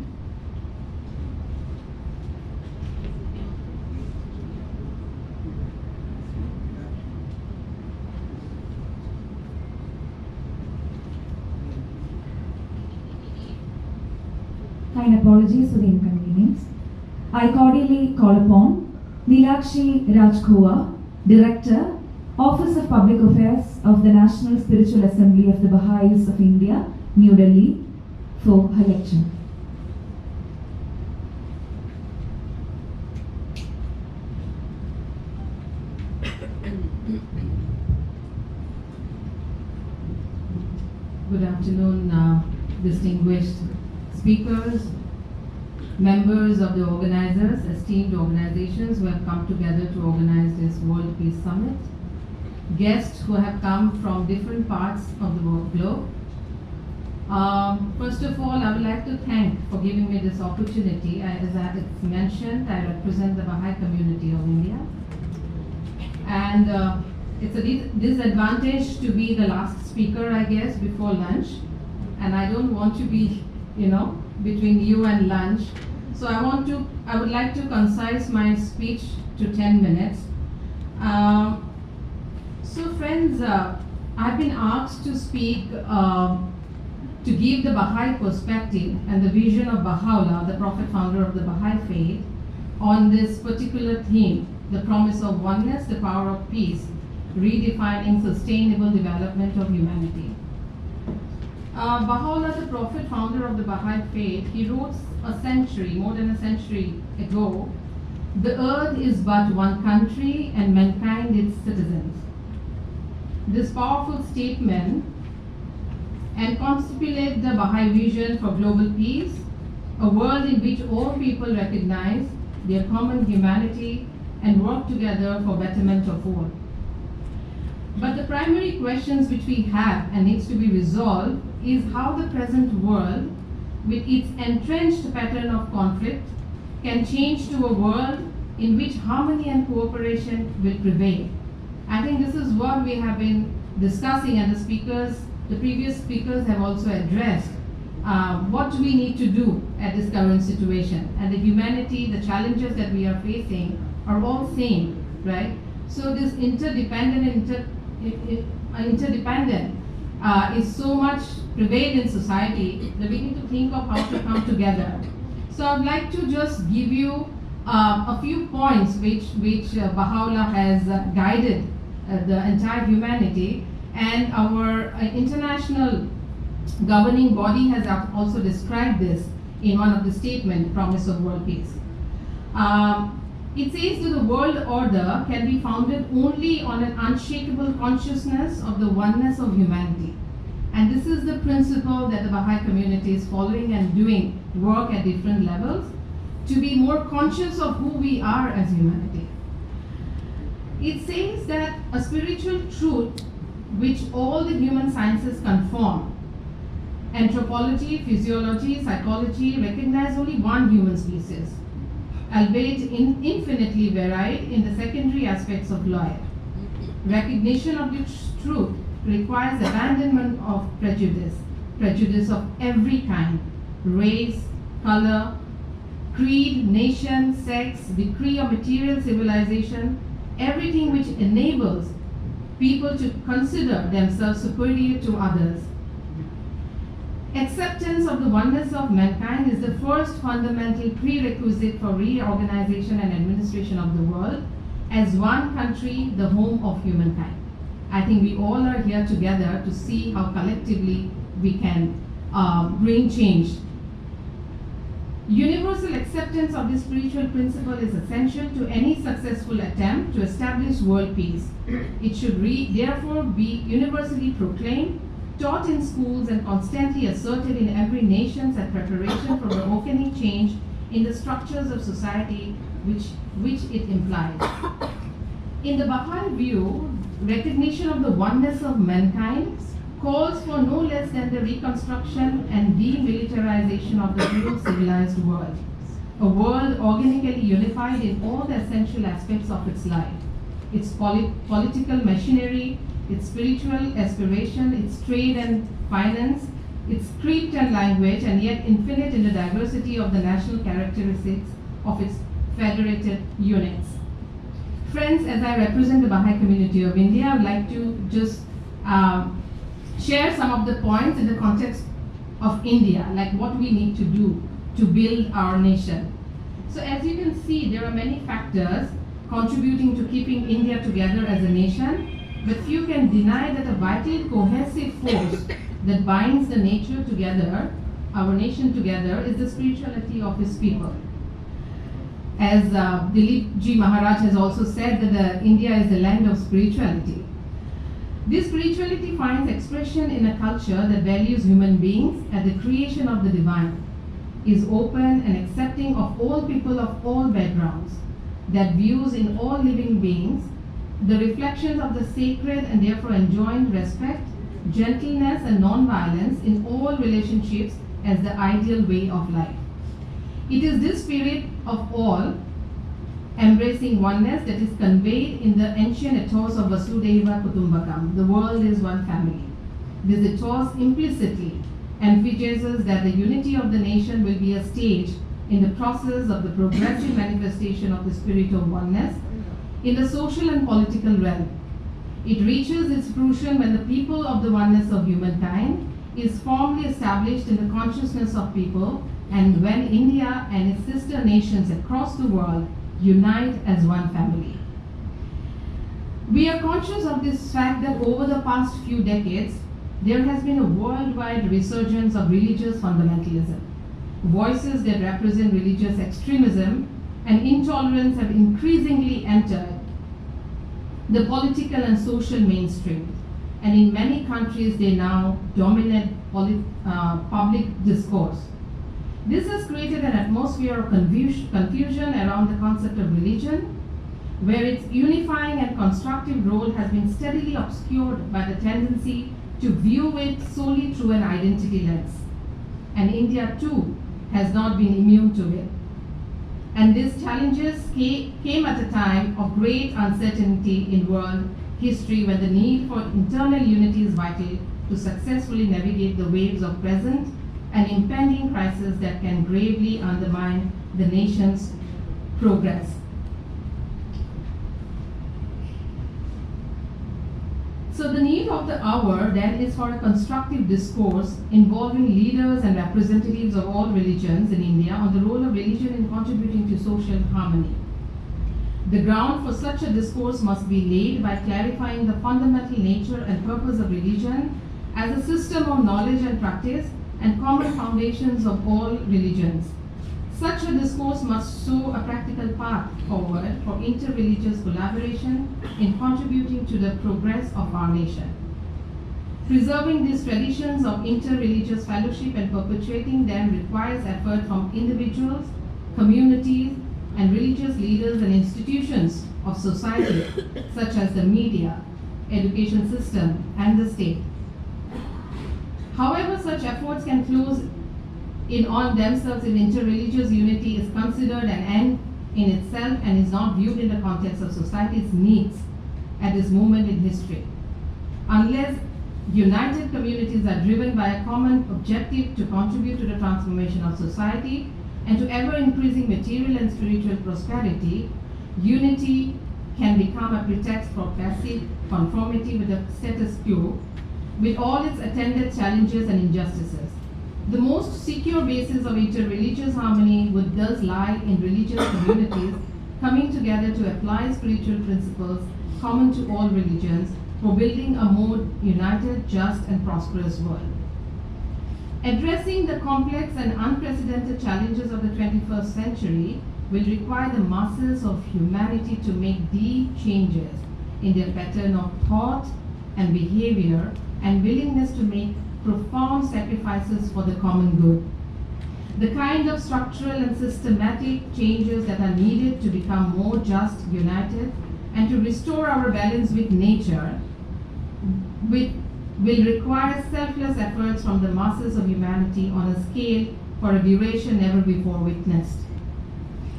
kind apologies for the inconvenience. I cordially call upon Nilakshi Rajkua, Director, Office of Public Affairs of the National Spiritual Assembly of the Baha'is of India, New Delhi, for her lecture. Good afternoon, distinguished speakers, members of the organizers, esteemed organizations who have come together to organize this World Peace Summit, guests who have come from different parts of the globe. First of all, I would like to thank for giving me this opportunity. As it's mentioned, I represent the Baha'i community of India. And it's a disadvantage to be the last speaker, I guess, before lunch. And I don't want to be, between you and lunch. So I would like to concise my speech to 10 minutes. So friends, I've been asked to speak to give the Baha'i perspective and the vision of Baha'u'llah, the Prophet founder of the Baha'i faith, on this particular theme, the promise of oneness, the power of peace, redefining sustainable development of humanity. Baha'u'llah, the Prophet founder of the Baha'i faith, he wrote more than a century ago, the earth is but one country and mankind its citizens. This powerful statement encapsulates the Baha'i vision for global peace, a world in which all people recognize their common humanity and work together for betterment of all. But the primary questions which we have and needs to be resolved is how the present world, with its entrenched pattern of conflict, can change to a world in which harmony and cooperation will prevail. I think this is what we have been discussing, and the previous speakers have also addressed what do we need to do at this current situation. And the humanity, the challenges that we are facing are all same, right? So this interdependent is so much prevailed in society that we need to think of how to come together. So I'd like to just give you a few points which Baha'u'llah has guided the entire humanity, and our international governing body has also described this in one of the statements, Promise of World Peace. It says that the world order can be founded only on an unshakable consciousness of the oneness of humanity. And this is the principle that the Baha'i community is following and doing work at different levels to be more conscious of who we are as humanity. It says that a spiritual truth which all the human sciences conform, anthropology, physiology, psychology, recognize only one human species, albeit infinitely varied in the secondary aspects of life. Recognition of this truth requires abandonment of prejudice of every kind, race, color, creed, nation, sex, degree of material civilization, everything which enables people to consider themselves superior to others. Acceptance of the oneness of mankind is the first fundamental prerequisite for reorganization and administration of the world as one country, the home of humankind. I think we all are here together to see how collectively we can bring change. Universal acceptance of this spiritual principle is essential to any successful attempt to establish world peace. It should therefore be universally proclaimed, taught in schools, and constantly asserted in every nation as preparation for provoking change in the structures of society which it implies. In the Baha'i view, recognition of the oneness of mankind calls for no less than the reconstruction and demilitarization of the whole civilized world, a world organically unified in all the essential aspects of its life, its political machinery, its spiritual aspiration, its trade and finance, its script and language, and yet infinite in the diversity of the national characteristics of its federated units. Friends, as I represent the Baha'i community of India, I would like to just share some of the points in the context of India, like what we need to do to build our nation. So as you can see, there are many factors contributing to keeping India together as a nation, but few can deny that a vital cohesive force that binds the nature together, our nation together, is the spirituality of its people. As Dilip Ji Maharaj has also said that India is the land of spirituality. This spirituality finds expression in a culture that values human beings as the creation of the divine, is open and accepting of all people of all backgrounds, that views in all living beings the reflections of the sacred and therefore enjoined respect, gentleness and non-violence in all relationships as the ideal way of life. It is this spirit of all embracing oneness that is conveyed in the ancient ethos of Vasudhaiva Kutumbakam, the world is one family. This ethos implicitly emphasizes that the unity of the nation will be a stage in the process of the progressive manifestation of the spirit of oneness in the social and political realm. It reaches its fruition when the people of the oneness of humankind is firmly established in the consciousness of people, and when India and its sister nations across the world unite as one family. We are conscious of this fact that over the past few decades, there has been a worldwide resurgence of religious fundamentalism. Voices that represent religious extremism and intolerance have increasingly entered the political and social mainstream, and in many countries they now dominate public discourse. This has created an atmosphere of confusion around the concept of religion, where its unifying and constructive role has been steadily obscured by the tendency to view it solely through an identity lens. And India too has not been immune to it. And these challenges came at a time of great uncertainty in world history, when the need for internal unity is vital to successfully navigate the waves of present and impending crisis that can gravely undermine the nation's progress. So the need of the hour then is for a constructive discourse involving leaders and representatives of all religions in India on the role of religion in contributing to social harmony. The ground for such a discourse must be laid by clarifying the fundamental nature and purpose of religion as a system of knowledge and practice and common foundations of all religions. Such a discourse must show a practical path forward for inter-religious collaboration in contributing to the progress of our nation. Preserving these traditions of inter-religious fellowship and perpetuating them requires effort from individuals, communities, and religious leaders and institutions of society, such as the media, education system, and the state. However, such efforts can close in on themselves if interreligious unity is considered an end in itself and is not viewed in the context of society's needs at this moment in history. Unless united communities are driven by a common objective to contribute to the transformation of society and to ever-increasing material and spiritual prosperity, unity can become a pretext for passive conformity with the status quo, with all its attendant challenges and injustices. The most secure basis of interreligious harmony would thus lie in religious communities coming together to apply spiritual principles common to all religions for building a more united, just, and prosperous world. Addressing the complex and unprecedented challenges of the 21st century will require the masses of humanity to make deep changes in their pattern of thought and behavior and willingness to make profound sacrifices for the common good. The kind of structural and systematic changes that are needed to become more just, united, and to restore our balance with nature will require selfless efforts from the masses of humanity on a scale for a duration never before witnessed.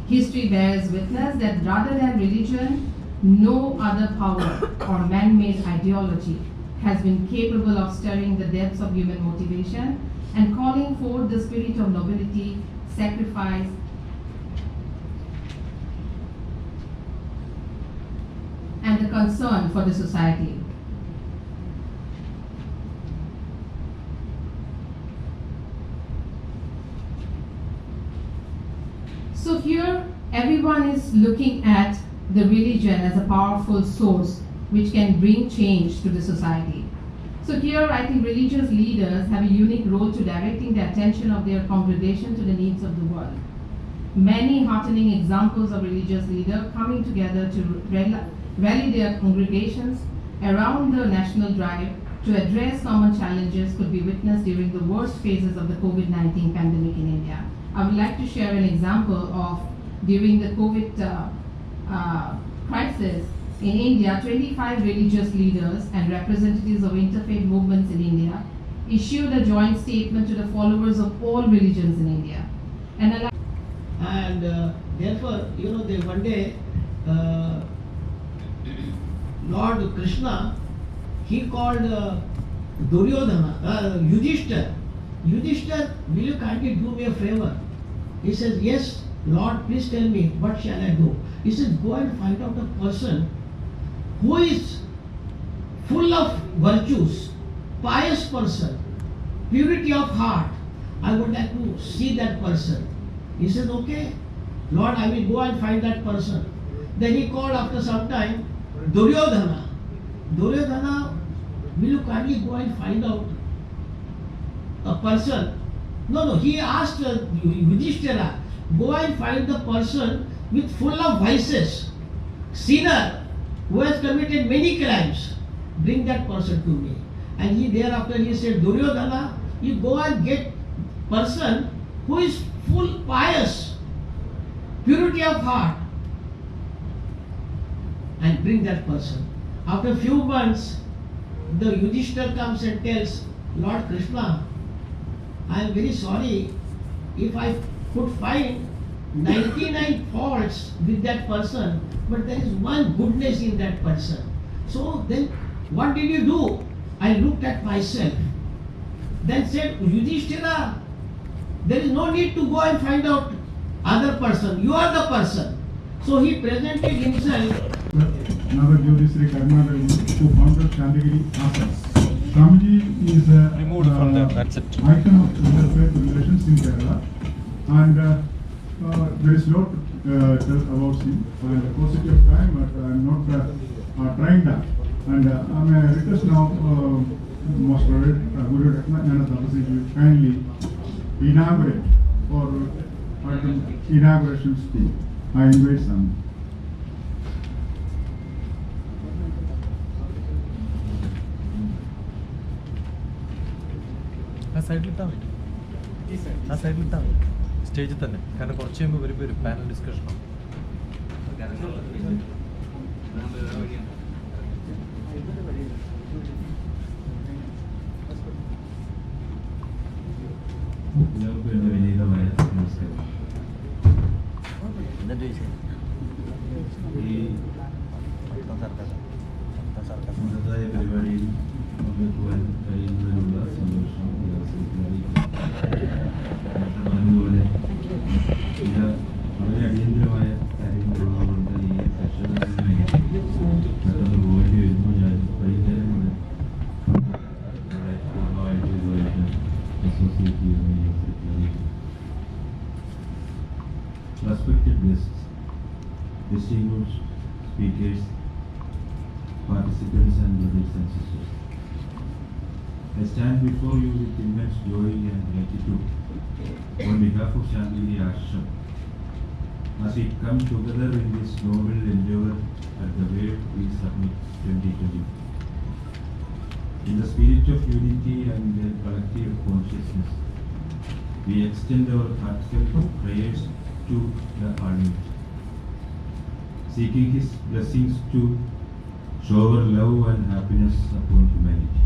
History bears witness that rather than religion, no other power or man-made ideology has been capable of stirring the depths of human motivation and calling forth the spirit of nobility, sacrifice, and the concern for the society. So here, everyone is looking at the religion as a powerful source which can bring change to the society. So here, I think religious leaders have a unique role to directing the attention of their congregation to the needs of the world. Many heartening examples of religious leaders coming together to rally their congregations around the national drive to address common challenges could be witnessed during the worst phases of the COVID-19 pandemic in India. I would like to share an example of during the COVID crisis in India, 25 religious leaders and representatives of interfaith movements in India issued a joint statement to the followers of all religions in India. And therefore, one day, Lord Krishna, he called Duryodhana, Yudhishthira. Yudhishthira, will you kindly do me a favor? He says, yes, Lord, please tell me, what shall I do? He says, go and find out a person who is full of virtues, pious person, purity of heart. I would like to see that person. He said, okay, Lord, I will go and find that person. Then he called after some time Duryodhana. Duryodhana, will you kindly go and find out a person? No, he asked Yudhishthira, go and find the person with full of vices, sinner, who has committed many crimes. Bring that person to me. And thereafter he said, Duryodhana, you go and get person who is full pious, purity of heart, and bring that person. After a few months, the Yudhishthira comes and tells Lord Krishna, I am very sorry if I could find 99 faults with that person, but there is one goodness in that person. So then what did you do? I looked at myself. Then said, Yudhishthira, there is no need to go and find out other person. You are the person. So he presented himself. Another Jyotishri Karnataka who founded Chandagiri Ashram. Swamiji is a Removed from the, that's it. icon of interfaith relations in Kerala, and there is lot to tell about him. And the paucity of time, but I am not trying that. And I may request now Most Reverend Guru DrTPS to kindly inaugurate or the inauguration speech. I invite some. ആ സൈഡിലിട്ടാൽ മതി, ആ സൈഡിലിട്ടാൽ മതി, സ്റ്റേജിൽ തന്നെ. കാരണം കുറച്ച് കഴിയുമ്പോൾ വരുമ്പോൾ ഒരു പാനൽ ഡിസ്കഷനാണ്. എല്ലാവർക്കും എൻ്റെ വിനീതമായ നമസ്കാരം. ഈ മഹത്തായ പരിപാടിയിൽ പങ്കെടുക്കുവാൻ കഴിയുന്നതിനുള്ള സന്തോഷം ഈ അവസരത്തിൽ അറിയിക്കുന്നു. അതുപോലെ ചില വളരെ അടിയന്തരമായ കാര്യങ്ങളുള്ളതുകൊണ്ട് ഈ സെഷനിൽ പെട്ടെന്ന് പോകേണ്ടി വരുന്നു. ഞാൻ വൈകുന്നേരം നമ്മുടെ പൂർണ്ണമായിട്ട് ഇതുമായിട്ട് അസോസിയേറ്റ് ചെയ്യുന്ന ഈ അവസരത്തിൽ അറിയിക്കുന്നു. Respected guests, distinguished speakers, participants and brothers and sisters, I stand before you with immense joy and gratitude on behalf of Chandagiri Ashram as we come together in this noble endeavor at the World Peace Summit 2020. In the spirit of unity and collective consciousness, we extend our heartfelt prayers to the Almighty, seeking His blessings to shower love and happiness upon humanity.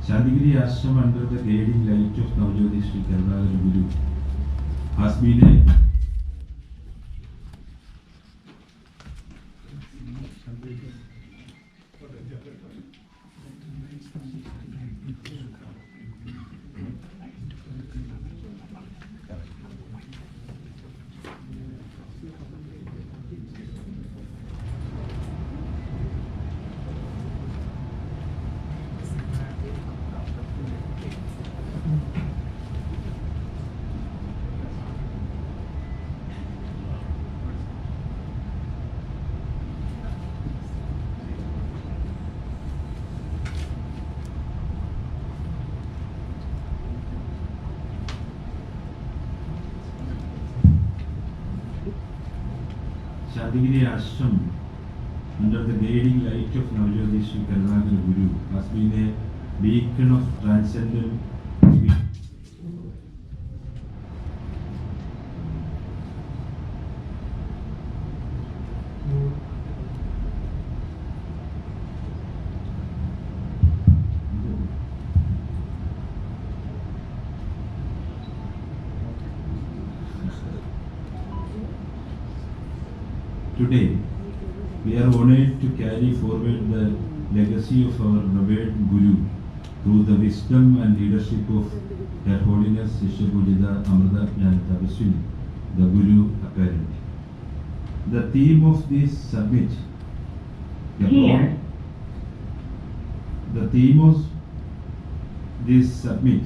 Chandagiri Ashram, under the guiding light of Navjyoti Sri Karnataka Guru, has been a Chandagiri Ashram, under the guiding light of Navjyoti Sri Karnataka Guru, has been a beacon of transcendent sweet. Today, we are honored to carry forward the legacy of our revered Guru through the wisdom and leadership of Her Holiness Shishya Amrita and Tabaswini, the Guru apparent. The theme of this summit, the theme of this summit,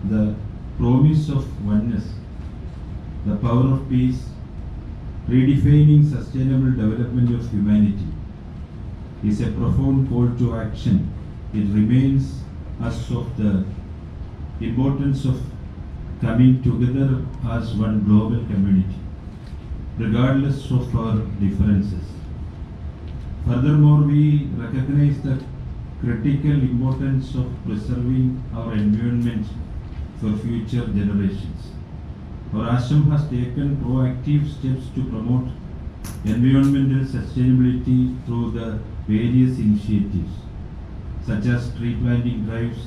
the promise of oneness, the power of peace, redefining sustainable development of humanity, is a profound call to action. It reminds us of the importance of coming together as one global community, regardless of our differences. Furthermore, we recognize the critical importance of preserving our environment for future generations. Our ashram has taken proactive steps to promote environmental sustainability through the various initiatives, such as tree planting drives,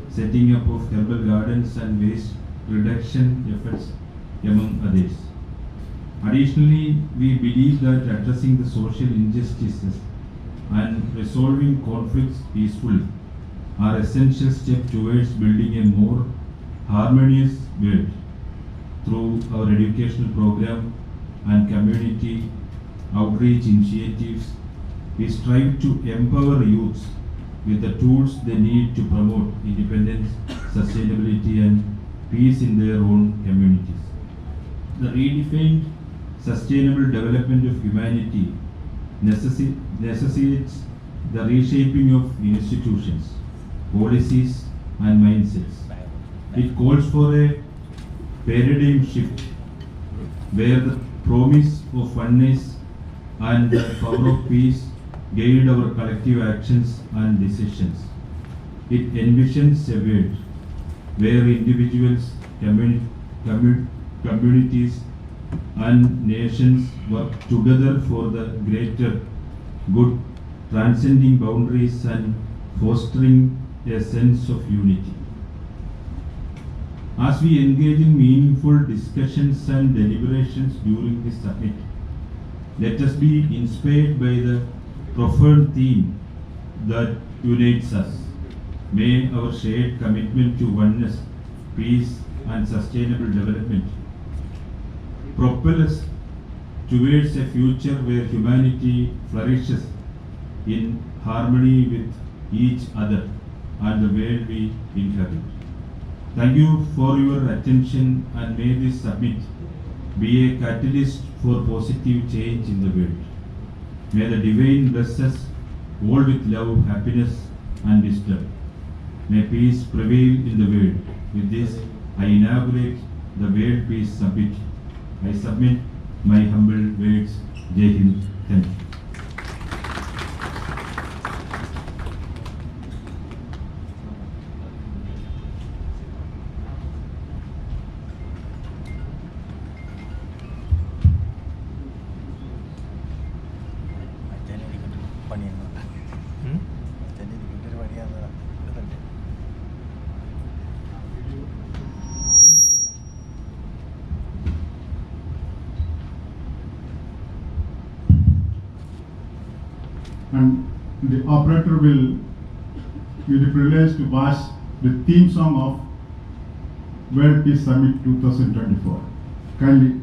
setting up of herbal gardens and waste reduction efforts, among others. Additionally, we believe that addressing the social injustices and resolving conflicts peacefully are essential steps towards building a more harmonious world. Through our educational program and community outreach initiatives, we strive to empower youths with the tools they need to promote independence, sustainability, and peace in their own communities. The redefined sustainable development of humanity necessitates the reshaping of institutions, policies, and mindsets. It calls for a paradigm shift where the promise of oneness and the power of peace guide our collective actions and decisions. It envisions a world where individuals, communities, and nations work together for the greater good, transcending boundaries and fostering a sense of unity. As we engage in meaningful discussions and deliberations during this summit, let us be inspired by the profound theme that unites us. May our shared commitment to oneness, peace, and sustainable development propel us towards a future where humanity flourishes in harmony with each other and the world we inhabit. Thank you for your attention, and may this summit be a catalyst for positive change in the world. May the divine bless us all with love, happiness, and wisdom. May peace prevail in the world. With this, I inaugurate the World Peace Summit. I submit my humble words. Jai Hind. Thank you. And the operator will give the privilege to watch the theme song of World Peace Summit 2024. Kindly.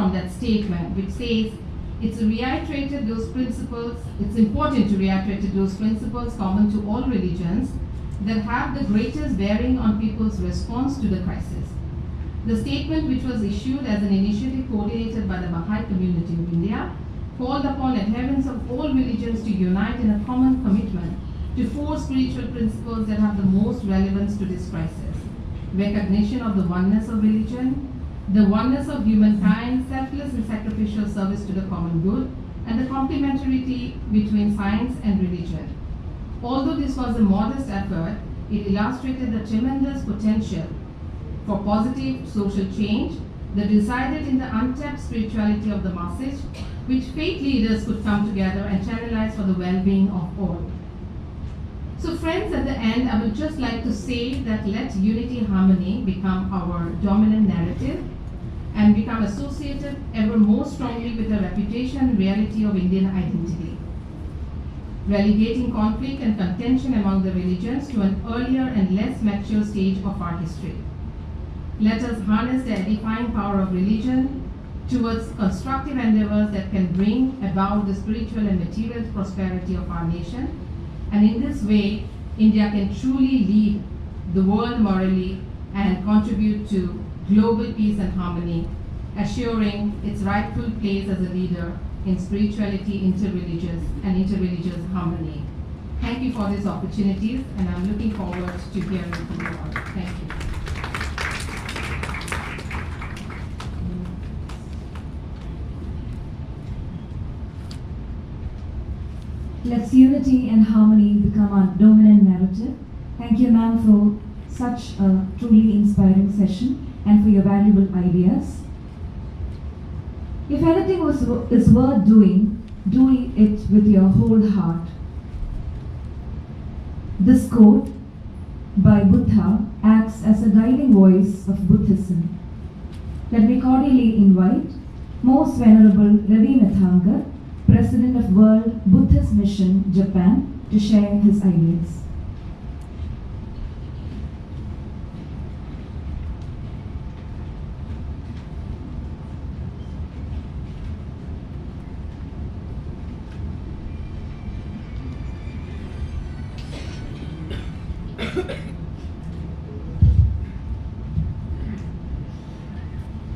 from that statement, which says it's reiterated those principles, it's important to reiterate those principles common to all religions that have the greatest bearing on people's response to the crisis. The statement, which was issued as an initiative coordinated by the Baha'i community of India, called upon adherents of all religions to unite in a common commitment to 4 spiritual principles that have the most relevance to this crisis: recognition of the oneness of religion, the oneness of humankind, selfless and sacrificial service to the common good, and the complementarity between science and religion. Although this was a modest effort, it illustrated the tremendous potential for positive social change that resided in the untapped spirituality of the message, which faith leaders could come together and channelize for the well-being of all. So friends, at the end, I would just like to say that let unity harmony become our dominant narrative and become associated ever more strongly with the reputation and reality of Indian identity, relegating conflict and contention among the religions to an earlier and less mature stage of our history. Let us harness the edifying power of religion towards constructive endeavors that can bring about the spiritual and material prosperity of our nation. And in this way, India can truly lead the world morally and contribute to global peace and harmony, assuring its rightful place as a leader in spirituality, interreligious harmony. Thank you for these opportunities, and I'm looking forward to hearing from you all. Thank you. Let's unity and harmony become our dominant narrative. Thank you, ma'am, for such a truly inspiring session and for your valuable ideas. If anything is worth doing, do it with your whole heart. This quote by Buddha acts as a guiding voice of Buddhism. Let me cordially invite Most Venerable Ravi Nathangar, President of World Buddhist Mission, Japan, to share his ideas.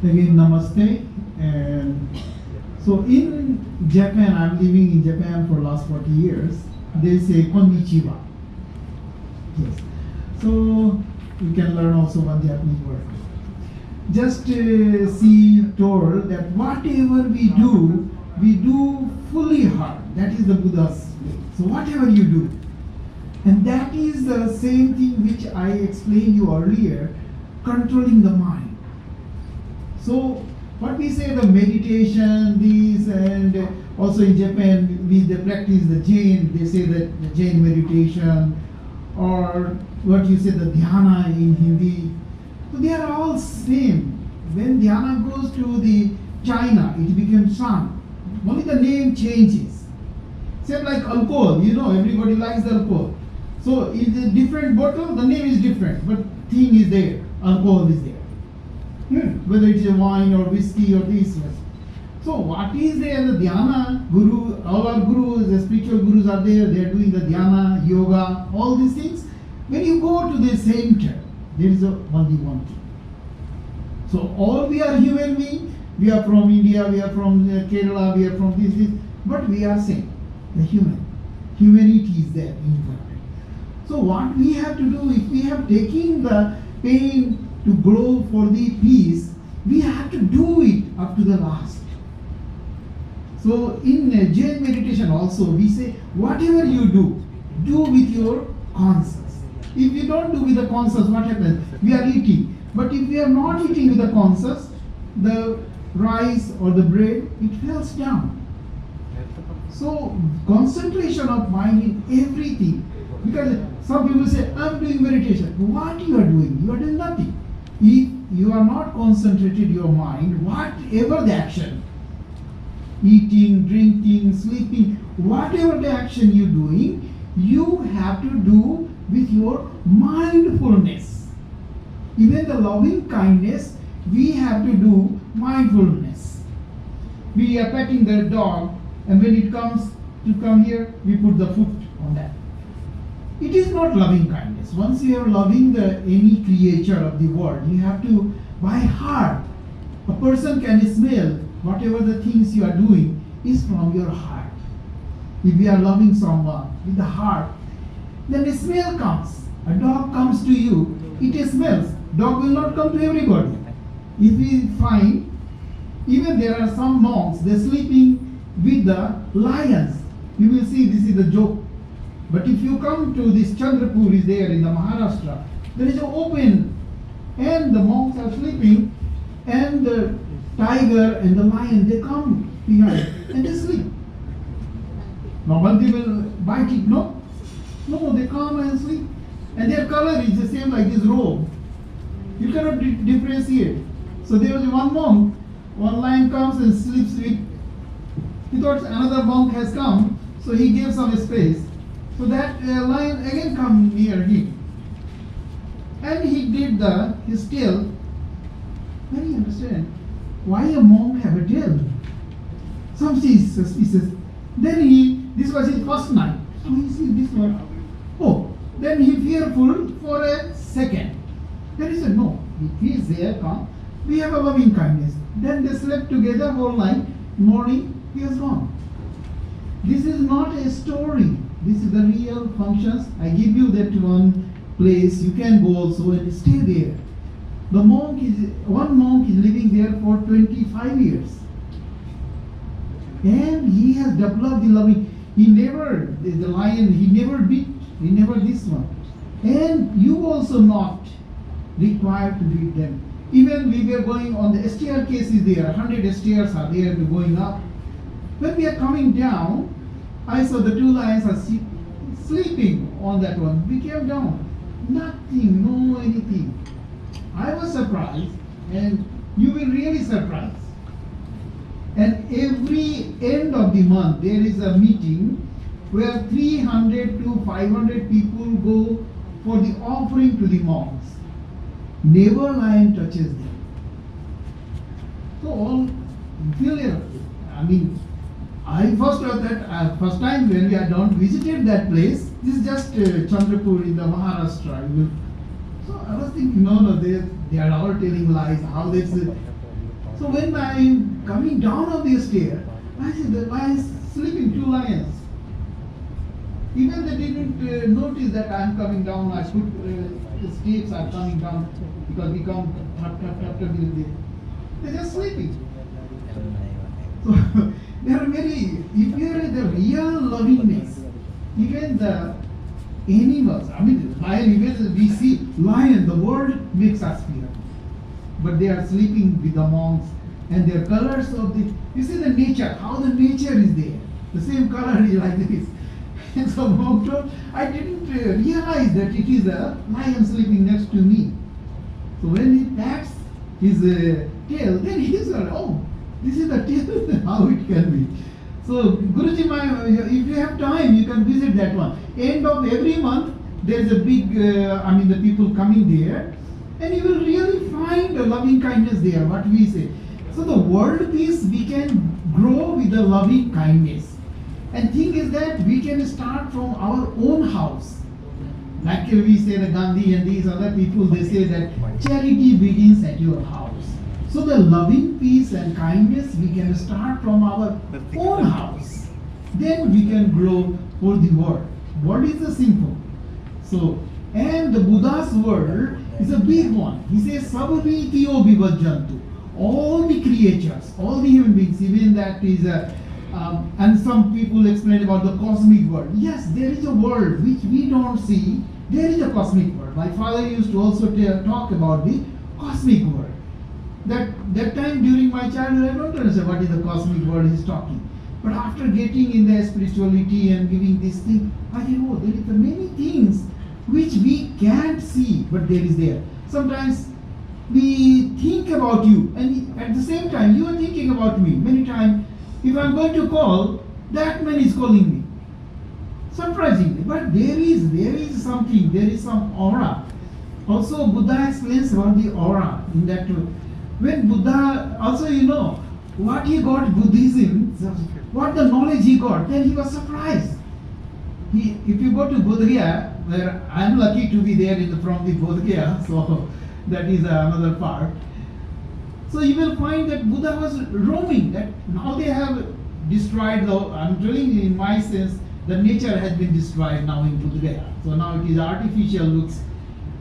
Again, namaste. And so in Japan, I'm living in Japan for last 40 years. They say konnichiwa. Yes. So you can learn also one Japanese word. Just see told that whatever we do fully heart. That is the Buddha's way. So whatever you do, and that is the same thing which I explained you earlier, controlling the mind. So what we say, the meditation, this, and also in Japan they practice the Jain, they say that the Jain meditation, or what you say, the dhyana in Hindi. So they are all same. When dhyana goes to the China, it becomes sun. Only the name changes. Same like alcohol, you know, everybody likes the alcohol. So in a different bottle, the name is different, but thing is there, alcohol is there. Whether it's a wine or whiskey or this. So what is there? The dhyana, guru, all our gurus, the spiritual gurus are there, they are doing the dhyana, yoga, all these things. When you go to the center, there is only one thing. So all we are human beings, we are from India, we are from Kerala, we are from this, but we are same, the human. Humanity is there in God. So what we have to do, if we have taken the pain to grow for the peace, we have to do it up to the last. So in Jain meditation also, we say, whatever you do with your conscience. If you don't do with the conscience, what happens? We are eating. But if we are not eating with the conscience, the rice or the bread, it falls down. So concentration of mind in everything. Because some people say, I'm doing meditation. What you are doing? You are doing nothing. If you are not concentrated your mind, whatever the action, eating, drinking, sleeping, whatever the action you're doing, you have to do with your mindfulness. Even the loving kindness, we have to do mindfulness. we are petting the dog, and when it comes to come here, we put the foot on that. It is not loving kindness. Once you are loving any creature of the world, you have to, by heart, a person can smell whatever the things you are doing is from your heart. If you are loving someone with the heart, then the smell comes. A dog comes to you, it smells. Dog will not come to everybody. If we find, even there are some monks, they're sleeping with the lions. You will see this is a joke. But if you come to this Chandrapur is there in the Maharashtra, there is an open and the monks are sleeping and the tiger and the lion, they come behind and they sleep. Normally they will bite it, no? No, they come and sleep. And their color is the same like this robe. You cannot differentiate. So there was one monk, one lion comes and sleeps with, he thought another monk has come, so he gave some space. So that lion again come near him. And he did his tail. Then you understand, why a monk have a tail? Some suspicious. Then this was his first night. So he sees this one. Oh, then he fearful for a second. Then he said, no, if he is there, come, we have a loving kindness. Then they slept together whole night. Morning, he has gone. This is not a story. This is the real functions. I give you that one place. You can go also and stay there. One monk is living there for 25 years. And he has developed the loving. The lion, he never beat, he never this one. And you also not required to beat them. Even we were going on the staircases there, 100 stairs are there going up. When we are coming down, I saw the two lions are sleeping on that one. We came down, nothing, no anything. I was surprised, and you will really surprised. And every end of the month there is a meeting where 300 to 500 people go for the offering to the monks. Never lion touches them. So all failure. I mean, I first thought that first time when we had not visited that place, this is just Chandrapur in the Maharashtra. So I was thinking, no, they are all telling lies. How this? So when I am coming down on the stair, I see the lions sleeping, two lions. Even they didn't notice that I am coming down. I put the steps are coming down because we come they're just sleeping. So there are many. If you are the real lovingness, even the animals. I mean, lion. Even we see lion. The world makes us fear, but they are sleeping with the monks, and their colors of the. You see the nature. How the nature is there. The same color is like this. And so monk told, I didn't realize that it is a lion sleeping next to me. So when he pats his tail, then he said, oh, this is the tail, how it can be. So Guruji, if you have time, you can visit that one. End of every month, there is a big, the people coming there, and you will really find a loving kindness there, what we say. So the world peace, we can grow with the loving kindness. And thing is that we can start from our own house. Like we say the Gandhi and these other people, they say that charity begins at your house. So the loving peace and kindness, we can start from our own house. Then we can grow for the world. What is the simple? So, and the Buddha's word is a big one. He says, Sabhavitiyo vivajjantu. All the creatures, all the human beings, even that is and some people explain about the cosmic world. Yes, there is a world which we don't see. There is a cosmic world. My father used to also talk about the cosmic world. That time during my childhood, I don't understand what is the cosmic world he's talking. But after getting in the spirituality and giving this thing, I think, oh, there is many things which we can't see, but there is there. Sometimes we think about you, and at the same time, you are thinking about me. Many times, if I am going to call, that man is calling me. Surprisingly, but there is something, there is some aura. Also, Buddha explains about the aura in that. When Buddha, also what he got Buddhism, what the knowledge he got, then he was surprised. If you go to Bodh Gaya, where I am lucky to be there from the Bodh Gaya, so that is another part. So you will find that Buddha was roaming, that now they have destroyed I'm telling you in my sense, the nature has been destroyed now in Bodh Gaya. So now it is artificial looks.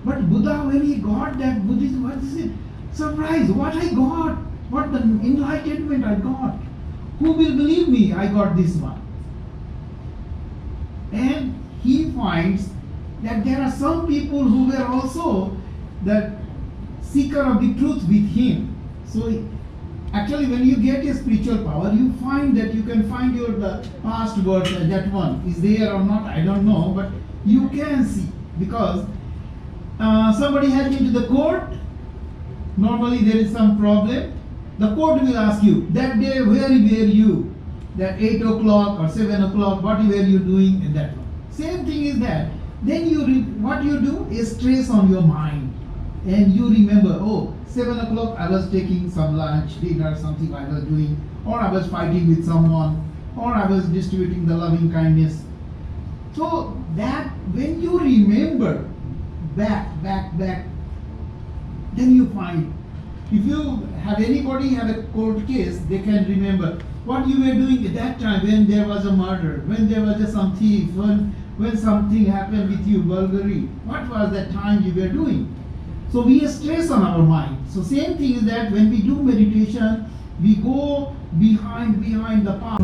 But Buddha, when he got that Buddhism, what is it? Surprise, what I got, what the enlightenment I got. Who will believe me? I got this one. And he finds that there are some people who were also the seeker of the truth with him. So actually when you get a spiritual power, you find that you can find the past words, that one is there or not, I don't know, but you can see, because somebody has been to the court, normally there is some problem, the court will ask you, that day where were you? That 8 o'clock or 7 o'clock, what were you doing in that one? Same thing is that. Then what you do is stress on your mind. And you remember, 7 o'clock I was taking some lunch, dinner, something I was doing, or I was fighting with someone, or I was distributing the loving kindness. So that when you remember back, then you find, if you have anybody have a court case, they can remember what you were doing at that time when there was a murder, when there was some thief, when something happened with you, vulgarity. What was that time you were doing? So we stress on our mind. So same thing is that when we do meditation, we go behind the path.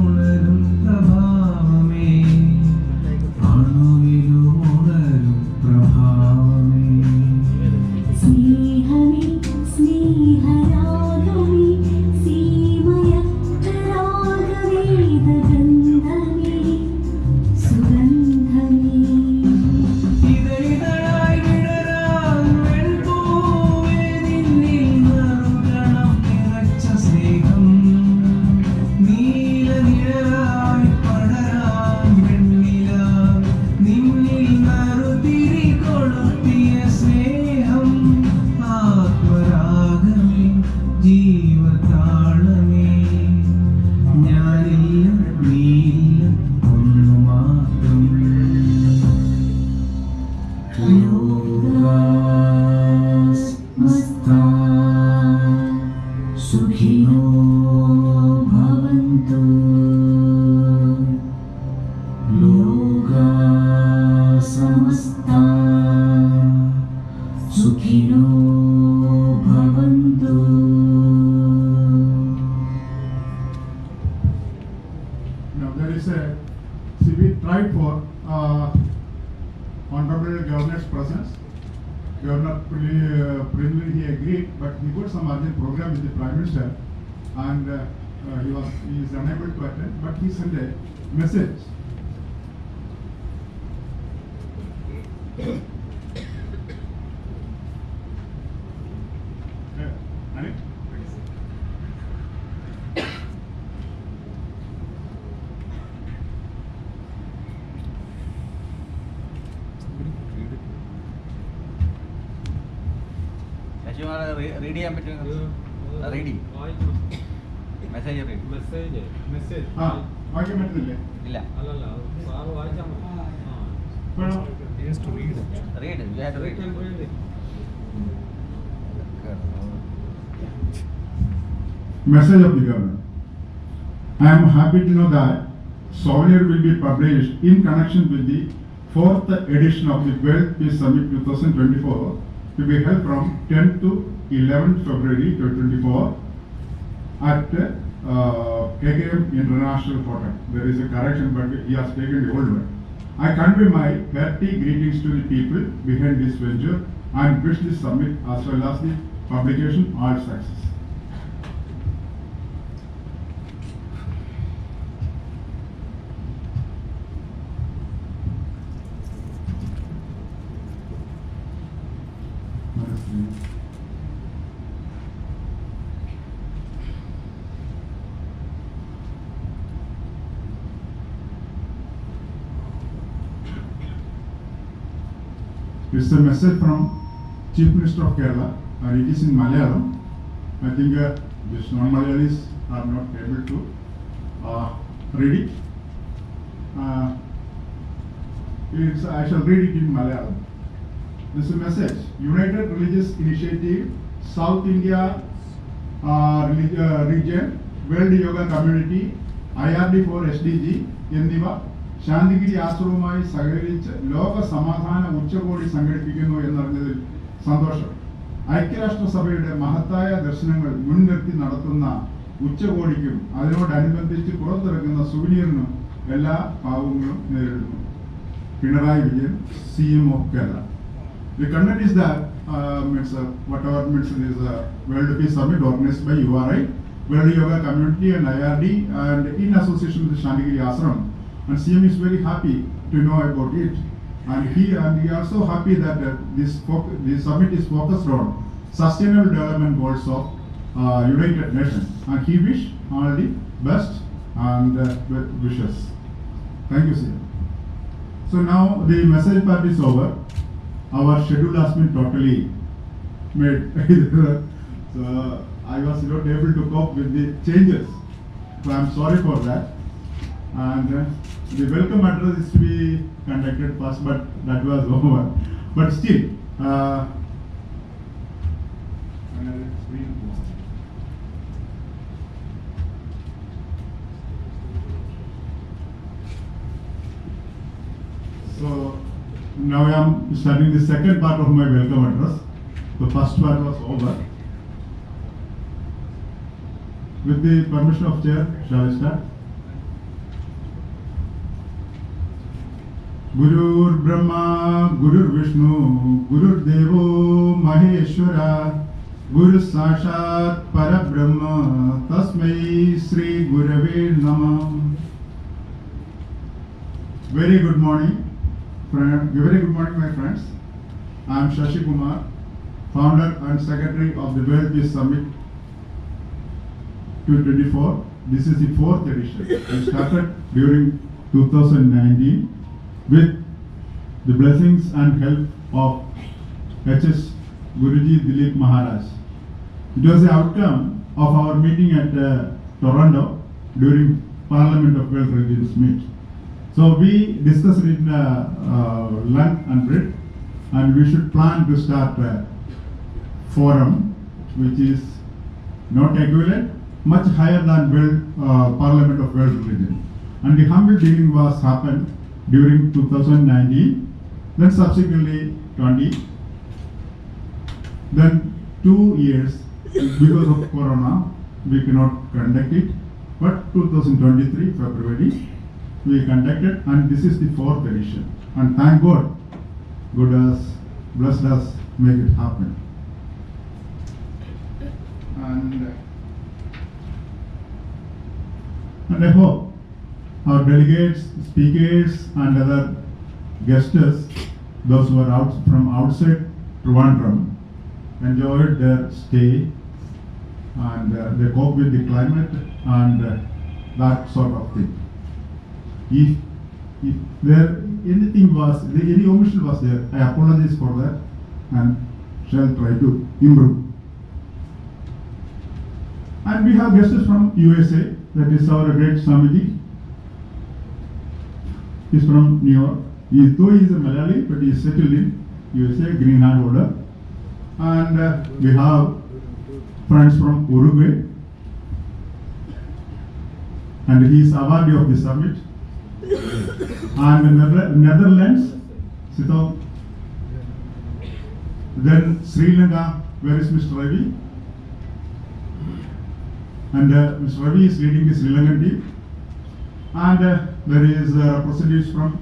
He is unable to attend, but he sent a message. Read ചെയ്യാൻ പറ്റുമോ? Reading message message വായിക്കാൻ പറ്റുന്നില്ലേ? ഇല്ല. Read you have to read. Message of the governor. I am happy to know that souvenir will be published in connection with the 4th edition of the World Peace Summit 2024 to be held from 10 to 11 February 2024 at KKM International Hotel. There is a correction, but he has taken the old one. I convey my hearty greetings to the people behind this venture and wish this summit as well as the publication all success. It's a message from Chief Minister of Kerala, and it is in Malayalam. I think these non-Malayalis are not able to read it. I shall read it in Malayalam. This is a message. United Religious Initiative, South India region, World Yoga Community, IRD4 SDG എന്നിവ ശാന്തിഗിരി ആശ്രമവുമായി സഹകരിച്ച് ലോക സമാധാന ഉച്ചകോടി സംഘടിപ്പിക്കുന്നു എന്നറിഞ്ഞതിൽ സന്തോഷം. ഐക്യരാഷ്ട്രസഭയുടെ മഹത്തായ ദർശനങ്ങൾ മുൻനിർത്തി നടത്തുന്ന ഉച്ചകോടിക്കും അതിനോടനുബന്ധിച്ച് പുറത്തിറക്കുന്ന സുവനീറിനും എല്ലാ ഭാവങ്ങളും നേരിടുന്നു. Pinarayi Vijayan, CM of Kerala. The content is that whatever is World Peace Summit organized by URI, World Yoga Community and IRD, and in association with Shantigiri Ashram. And CM is very happy to know about it. And he also happy that this summit is focused on sustainable development goals of United Nations. And he wish all the best and wishes. Thank you, CM. So now the message part is over. Our schedule has been totally made. So I was not able to cope with the changes. So I am sorry for that. And the welcome address is to be conducted first, but that was over. But still, so now I am starting the second part of my welcome address. The first part was over. With the permission of Chair, shall I start? Gurur Brahma, Gurur Vishnu, Gurur Devo Maheshwara, Guru Sakshat Parabrahma, Tasmai Sri Gurave Namah. Very good morning, very good morning, my friends. I am Shashi Kumar, founder and secretary of the World Peace Summit 2024. This is the 4th edition. We started during 2019 with the blessings and help of HS Guruji Dilip Maharaj. It was the outcome of our meeting at Toronto during Parliament of World Religious Meet. So we discussed it in lunch and bread, and we should plan to start a forum which is not equivalent, much higher than Parliament of World Religion. And the humble beginning was happened during 2019, then subsequently 20, then 2 years because of Corona we cannot conduct it, but 2023 February we conducted, and this is the 4th edition. And thank God, God has blessed us, make it happen. And I hope our delegates, speakers, and other guests, those who are from outside Trivandrum, enjoyed their stay, and they cope with the climate and that sort of thing. If there anything was, any omission was there, I apologize for that and shall try to improve. And we have guests from USA, that is our great Swamiji. He is from New York. Though he is a Malayali, but he is settled in USA, green card holder. And we have friends from Uruguay, and he is awardee of the summit. And Netherlands, Sito. Then Sri Lanka, where is Mr. Ravi? And Mr. Ravi is leading the Sri Lankan team. And there is representatives from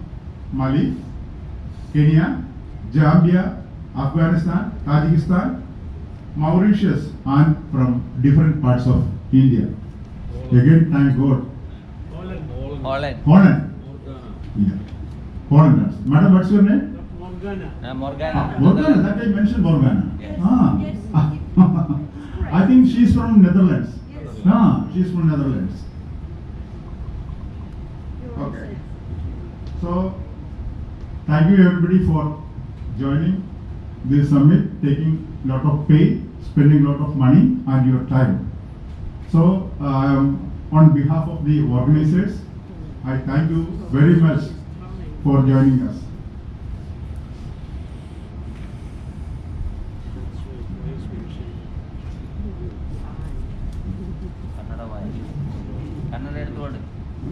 Mali, Kenya, Zambia, Afghanistan, Tajikistan, Mauritius, and from different parts of India. Again, thank God. Holland. Yeah. Holland. Madam, what's your name? Morgana. Morgana, that I mentioned Morgana. Yes. Yes. I think she's from Netherlands. Yes. She's from Netherlands. Okay. So, thank you everybody for joining this summit, taking lot of pain, spending a lot of money and your time. So on behalf of the organizers, I thank you very much for joining us.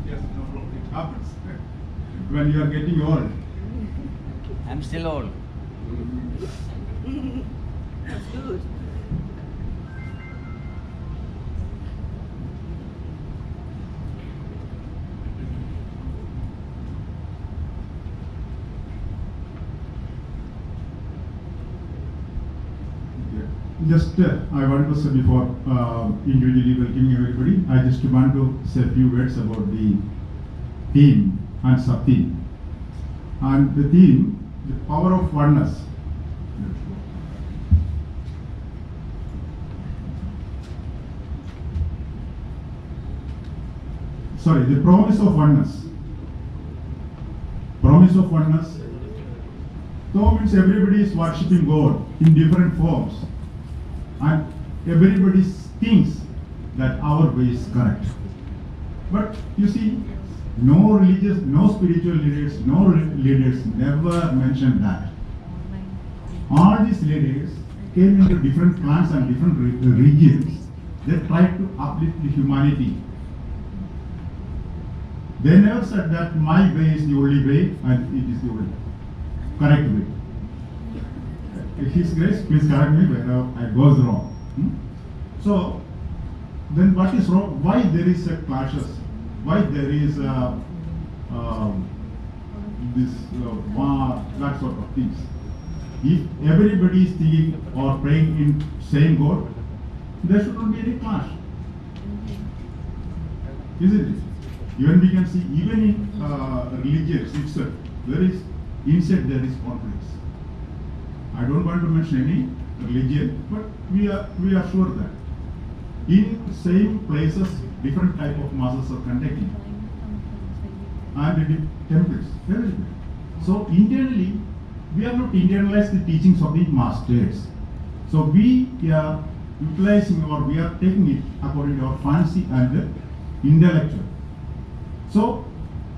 Yes, no problem. It happens when you are getting old. I'm still old. That's good. Just I want to say before individually welcoming everybody, I just want to say a few words about the theme and sub-theme. And the theme, the power of oneness. Sorry, the promise of oneness. Promise of oneness. So means everybody is worshipping God in different forms. And everybody thinks that our way is correct. But you see, no religious, no spiritual leaders, no leaders never mentioned that. All these leaders came into different clans and different regions. They tried to uplift the humanity. They never said that my way is the only way and it is the only correct way. His Grace, please correct me whether I goes wrong. So, then what is wrong? Why there is a clashes? Why there is this war, that sort of things? If everybody is thinking or praying in same God, there should not be any clash. Isn't it? Even we can see, even in religions itself, there is inside there is conflicts. I don't want to mention any religion, but we are sure that in same places different type of masses are conducting and in temples everywhere. So internally we have not internalized the teachings of the masters. So we are utilizing or we are taking it according to our fancy and intellectual. So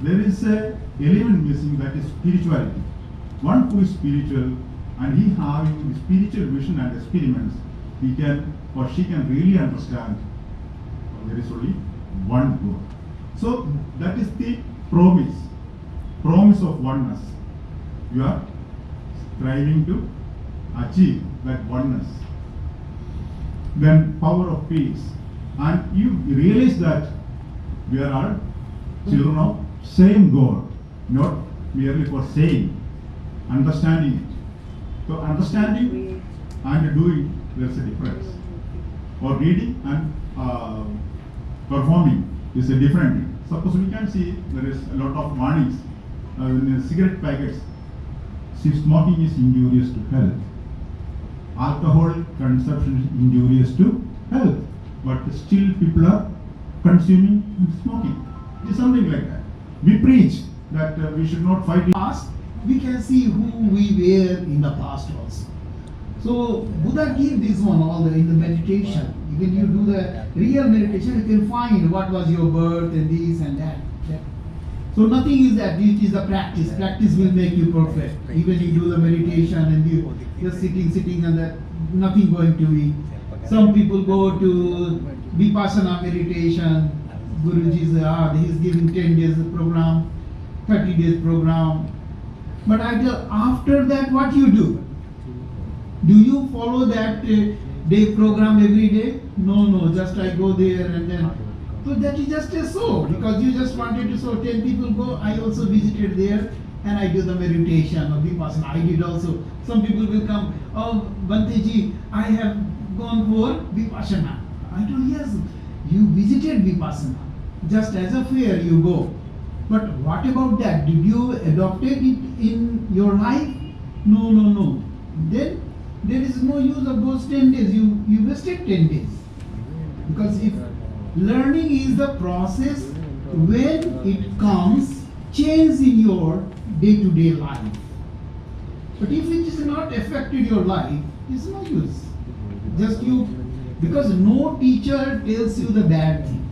there is a element missing, that is spirituality. One who is spiritual and he having spiritual vision and experiments, he can or she can really understand there is only one God. So that is the promise of oneness. You are striving to achieve that oneness. Then power of peace, and you realize that we are all children of same God, not merely for saying, understanding it. So understanding and doing, there's a difference. Or reading and performing is a different thing. Suppose we can see there is a lot of warnings in the cigarette packets. See, smoking is injurious to health. Alcohol consumption is injurious to health. But still people are consuming and smoking. It is something like that. We preach that we should not fight. Past, we can see who we were in the past also. So Buddha gave this one all in the meditation. When you do the real meditation, you can find what was your birth and this and that. So nothing is that, it is a practice. Practice will make you perfect. Even you do the meditation and you just sitting and that, nothing going to be. Some people go to Vipassana meditation. Guruji is he is giving 10 days program, 30 days program. But I tell, after that what you do? Do you follow that day program every day? No, just I go there and then. So that is just a show, because you just wanted to show 10 people go. I also visited there and I do the meditation of Vipassana. I did also. Some people will come, oh Banteji, I have gone for Vipassana. I told, yes, you visited Vipassana. Just as a fair you go. But what about that? Did you adopt it in your life? No. Then there is no use of those 10 days. You wasted 10 days. Because if learning is the process, when it comes, change in your day-to-day life. But if it is not affected your life, it's no use. Just you, because no teacher tells you the bad thing.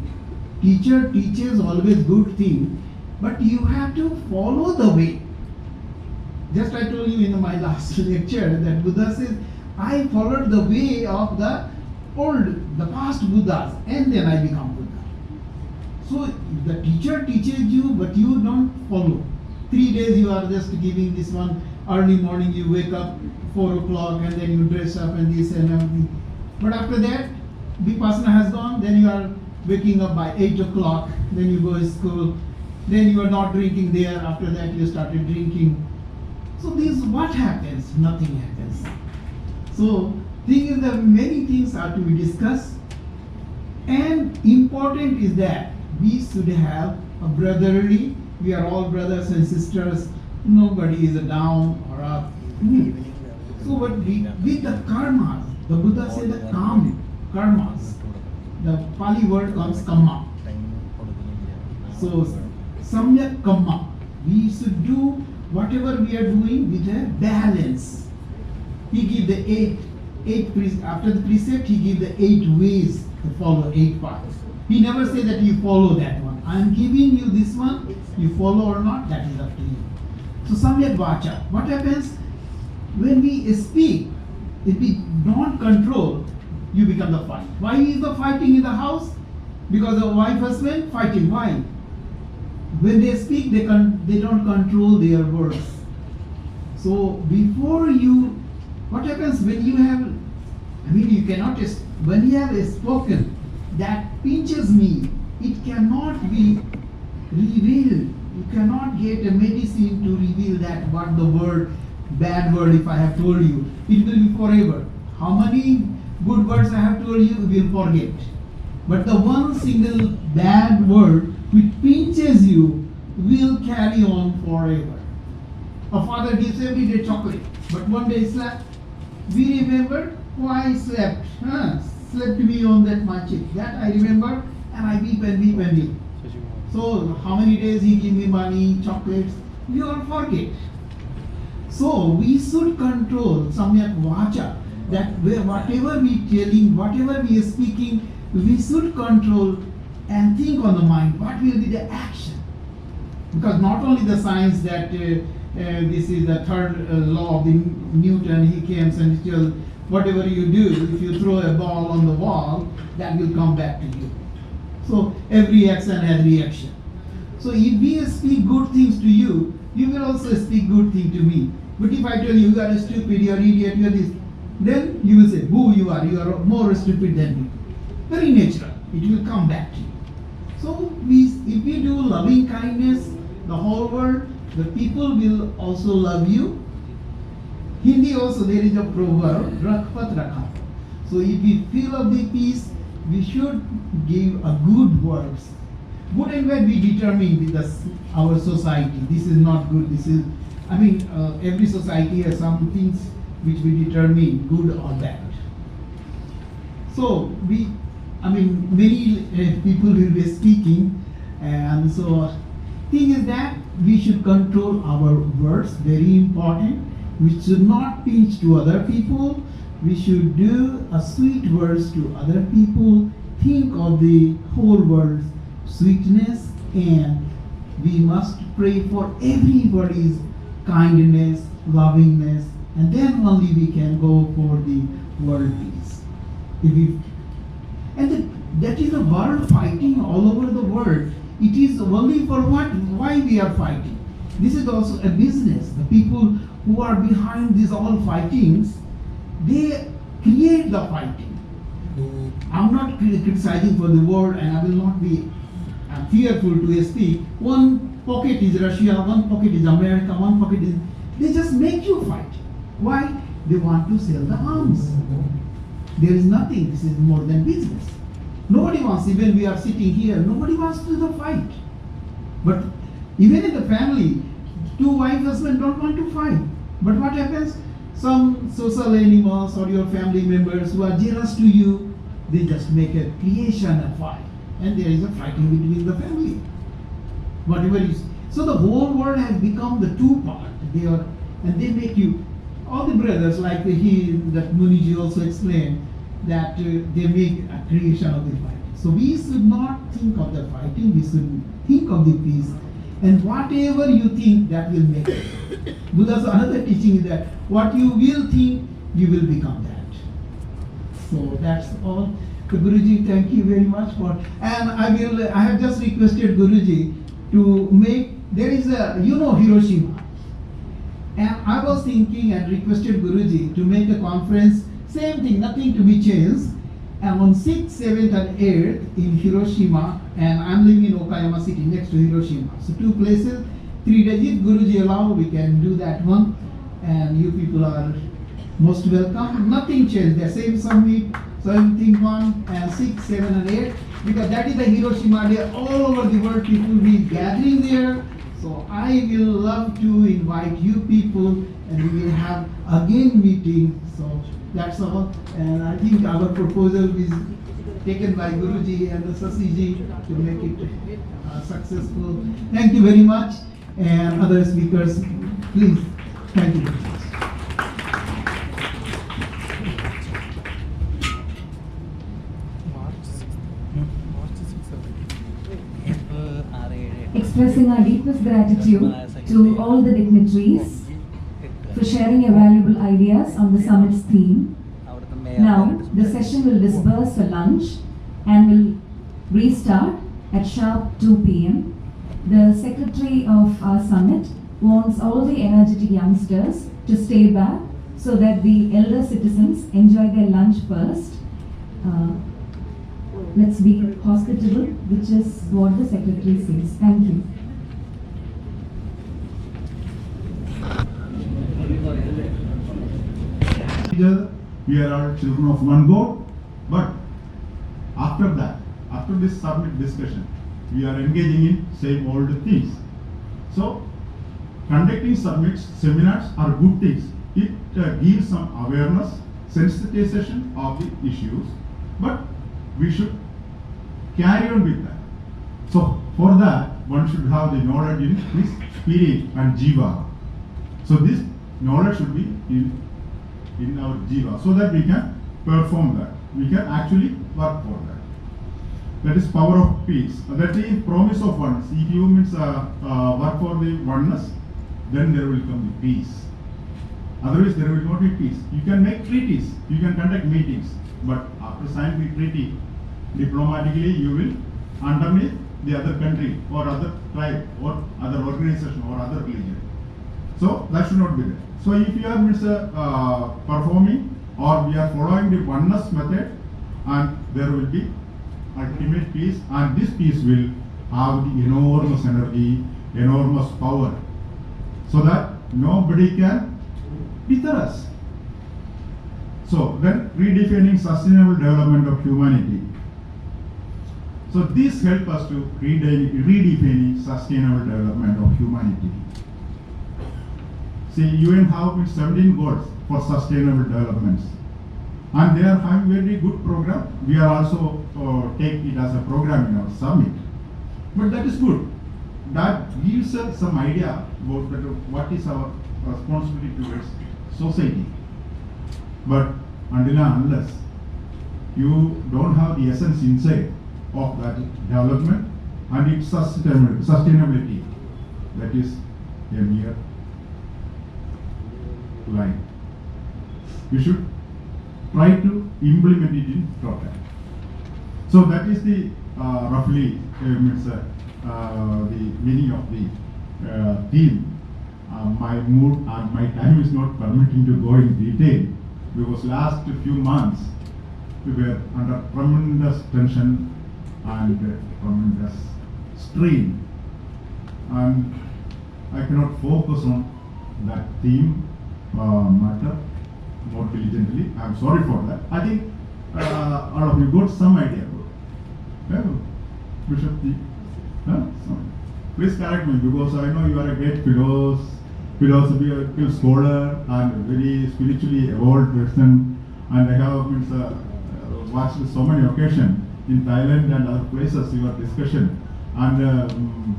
Teacher teaches always good thing, but you have to follow the way. Just I told you in my last lecture that Buddha says, I followed the way of the past Buddhas, and then I become Buddha. So the teacher teaches you, but you don't follow. 3 days you are just giving this one. Early morning you wake up 4 o'clock and then you dress up and this and everything. But after that, Vipassana has gone, then you are waking up by 8 o'clock, then you go to school, then you are not drinking there, after that you started drinking. So this, what happens? Nothing happens. So thing is that many things are to be discussed, and important is that we should have a brotherly, we are all brothers and sisters, nobody is down or up. So what with the karmas, the Buddha said the karmas, the Pali word comes kamma. So samyak kamma, we should do whatever we are doing with a balance. He give the eight after the precept, he give the 8 ways to follow, 8 paths. He never say that you follow that one. I am giving you this one, you follow or not, that is up to you. So samyak vacha, what happens when we speak? If we don't control, you become the fight. Why is the fighting in the house? Because the wife husband fighting. Why? When they speak, they don't control their words. So before you, what happens when you have, you cannot, when you have spoken, that pinches me, it cannot be revealed. You cannot get a medicine to reveal that what the word, bad word if I have told you. It will be forever. How many good words I have told you, you will forget. But the one single bad word which pinches you will carry on forever. A father gives every day chocolate, but one day slap. We remember why I slept. Slept me on that my cheek. That I remember, and I weep and weep and weep. So how many days he give me money, chocolates, we all forget. So we should control samyak vacha, that whatever we telling, whatever we are speaking, we should control and think on the mind, what will be the action? Because not only the science that this is the third law of the Newton, he comes and he tells, whatever you do, if you throw a ball on the wall, that will come back to you. So every action has reaction. So if we speak good things to you, you will also speak good things to me. But if I tell you, you are stupid, you are idiot, you are this, then you will say, boo, you are more stupid than me. Very natural. It will come back to you. So if we do loving kindness, the whole world, the people will also love you. Hindi also there is a proverb, rakpat rakha. So if we feel of the peace, we should give a good words. Good and bad we determine with our society. This is not good, this is, every society has some things which we determine good or bad. So many people will be speaking, and so thing is that we should control our words, very important. We should not pinch to other people. We should do a sweet words to other people. Think of the whole world's sweetness, and we must pray for everybody's kindness, lovingness, and then only we can go for the world peace. That is a world fighting all over the world. It is only for what? Why we are fighting? This is also a business. The people who are behind these all fightings, they create the fighting. I'm not criticizing for the world, and I will not be fearful to speak. One pocket is Russia, one pocket is America, one pocket is... They just make you fight. Why? They want to sell the arms. There is nothing. This is more than business. Nobody wants, even we are sitting here, nobody wants to fight. But even in the family, 2 wife husband don't want to fight. But what happens? Some social animals or your family members who are jealous to you, they just make a creation a fight. And there is a fighting between the family. Whatever is. So the whole world has become the 2 part. They make you, all the brothers, like that Muniji also explained, that they make a creation of the fighting. So we should not think of the fighting, we should think of the peace. And whatever you think, that will make it. Buddha's another teaching is that what you will think, you will become that. So that's all. So Guruji, thank you very much for. And I have just requested Guruji to make. There is a Hiroshima, and I was thinking and requested Guruji to make a conference. Same thing, nothing to be changed. And on 6th, 7th, and 8th in Hiroshima, and I'm living in Okayama City next to Hiroshima. So 2 places, 3 days. If Guruji allow, we can do that one. And you people are most welcome. Nothing changed. The same summit, same one, and 6, 7, and 8. Because that is the Hiroshima Day. All over the world, people will be gathering there. So I will love to invite you people, and we will have again meeting. So that's all. And I think our proposal is taken by Guruji and the Sasiji to make it successful. Thank you very much. And other speakers, please. Thank you very much. Expressing our deepest gratitude to all the dignitaries for sharing your valuable ideas on the summit's theme. Now, the session will disperse for lunch and will restart at sharp 2 p.m. The secretary of our summit wants all the energetic youngsters to stay back so that the elder citizens enjoy their lunch first. Let's be hospitable, which is what the secretary says. Thank you. We are all children of one God, but after that, after this summit discussion, we are engaging in same old things. So, conducting summits, seminars are good things. It gives some awareness, sensitization of the issues, but we should carry on with that. So, for that, one should have the knowledge in his spirit and jiva. So, this knowledge should be in our jiva, so that we can perform that. We can actually work for that. That is power of peace. That is promise of oneness. If you means work for the oneness, then there will come the peace. Otherwise, there will not be peace. You can make treaties, you can conduct meetings, but after signing the treaty, diplomatically you will underneath the other country or other tribe or other organization or other religion. So that should not be there. So if you are performing or we are following the oneness method, and there will be ultimate peace, and this peace will have the enormous energy, enormous power, so that nobody can deter us. So then redefining sustainable development of humanity. So this helps us to redefining sustainable development of humanity. See, UN have 17 goals for sustainable developments, and they are having very good program. We are also take it as a program in our summit, but that is good. That gives us some idea about what is our responsibility towards society. But until and unless you don't have the essence inside of that development and its sustainability, that is a mere line. You should try to implement it in total. So that is the roughly the meaning of the theme. My mood and my time is not permitting to go in detail, because last few months we were under tremendous tension and tremendous strain, and I cannot focus on that theme matter more diligently. I am sorry for that. I think all of you got some idea about it. Bishop Ji, please correct me, because I know you are a great philosophical scholar and a very spiritually evolved person, and I have watched so many occasions in Thailand and other places your discussion, and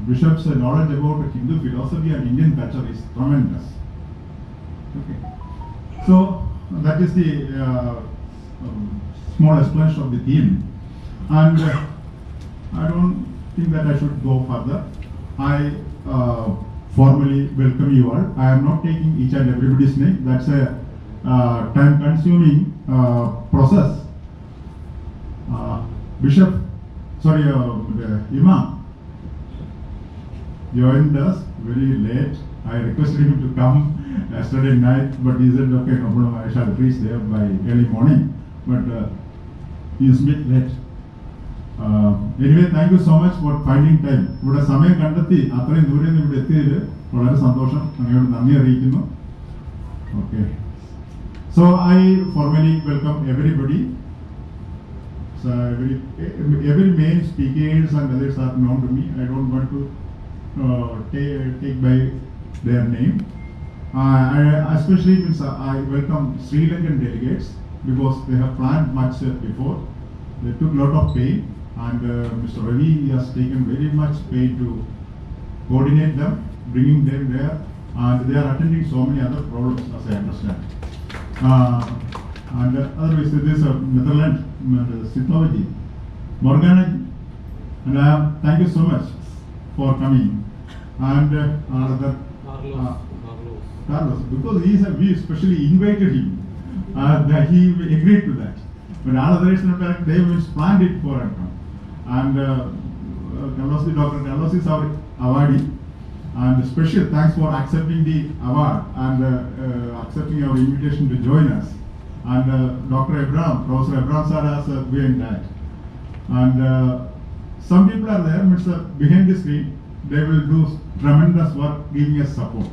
Bishop's knowledge about Hindu philosophy and Indian culture is tremendous. Okay, so that is the small explanation of the theme. And I don't think that I should go further. I formally welcome you all. I am not taking each and everybody's name. That's a time-consuming process. Imam joined us very late. I requested him to come yesterday night, but he said, okay, no problem, I shall reach there by early morning. But he is a bit late. Anyway, thank you so much for finding time. ഇവിടെ സമയം കണ്ടെത്തി അത്രയും ദൂരെ നിന്ന് ഇവിടെ എത്തിയതിൽ വളരെ സന്തോഷം. അങ്ങയോട് നന്ദി അറിയിക്കുന്നു. Okay. So I formally welcome everybody. So every main speakers and others are known to me. I don't want to take by their name. I especially I welcome Sri Lankan delegates because they have planned much before. They took a lot of pain, and Mr. Ravi has taken very much pain to coordinate them, bringing them there, and they are attending so many other problems, as I understand. And otherwise, this is Netherlands, Sitology, Morgana, and thank you so much for coming. And Carlos, because we especially invited him, that he agreed to that. But all others, they planned it for him. And Dr. Carlos is our awardee. And special thanks for accepting the award and accepting our invitation to join us. And Dr. Abraham, Professor Abraham sir has behind that. And some people are there, behind the screen. They will do tremendous work, giving us support.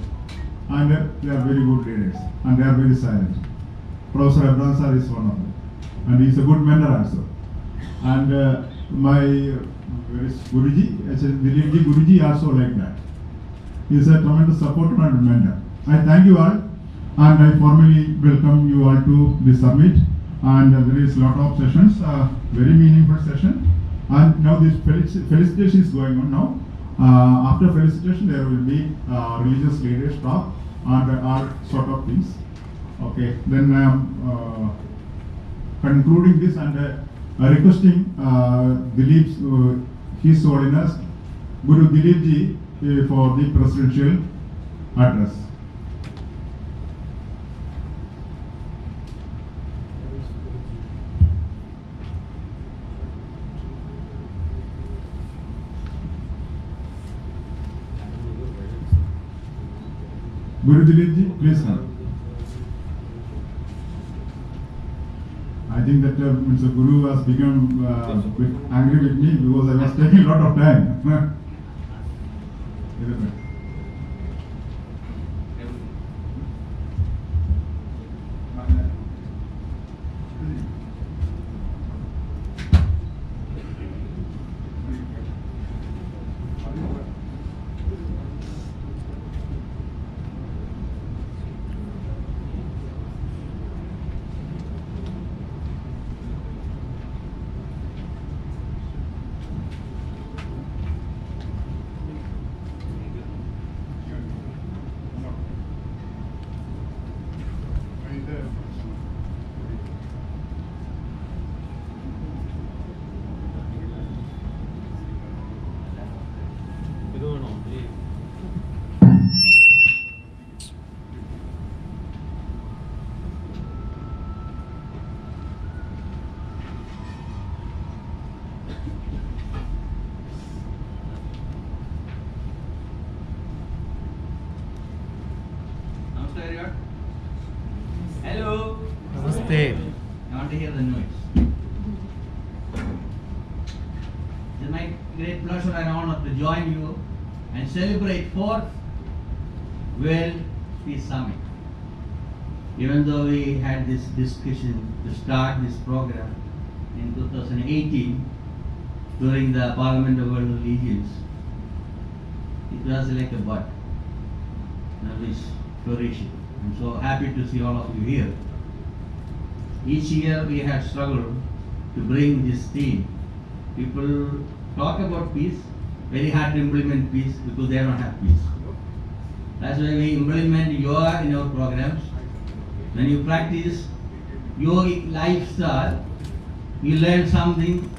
And they are very good leaders. And they are very silent. Professor Abraham sir is one of them. And he is a good mentor also. And my Guruji, Dilipji Guruji also like that. He is a tremendous supporter and mentor. I thank you all, and I formally welcome you all to the summit. And there is a lot of sessions, very meaningful session. And now this felicitation is going on now. After felicitation, there will be religious leaders talk and all sort of things. Okay, then I am concluding this and requesting Dilip, His Holiness Guru Dilip Ji, for the presidential address. Guru Dilip Ji, please come. I think that Mr. Guru has become bit angry with me because I was taking a lot of time. Hello. Namaste. I want to hear the noise. It's my great pleasure and honor to join you and celebrate 4th World Peace Summit. Even though we had this discussion to start this program in 2018 during the Parliament of World Religions, it was like a bud. Now it's flourishing. I'm so happy to see all of you here. Each year we have struggled to bring this theme. People talk about peace, very hard to implement peace because they don't have peace. That's why we implement yoga in our programs. When you practice yogic lifestyle, you learn something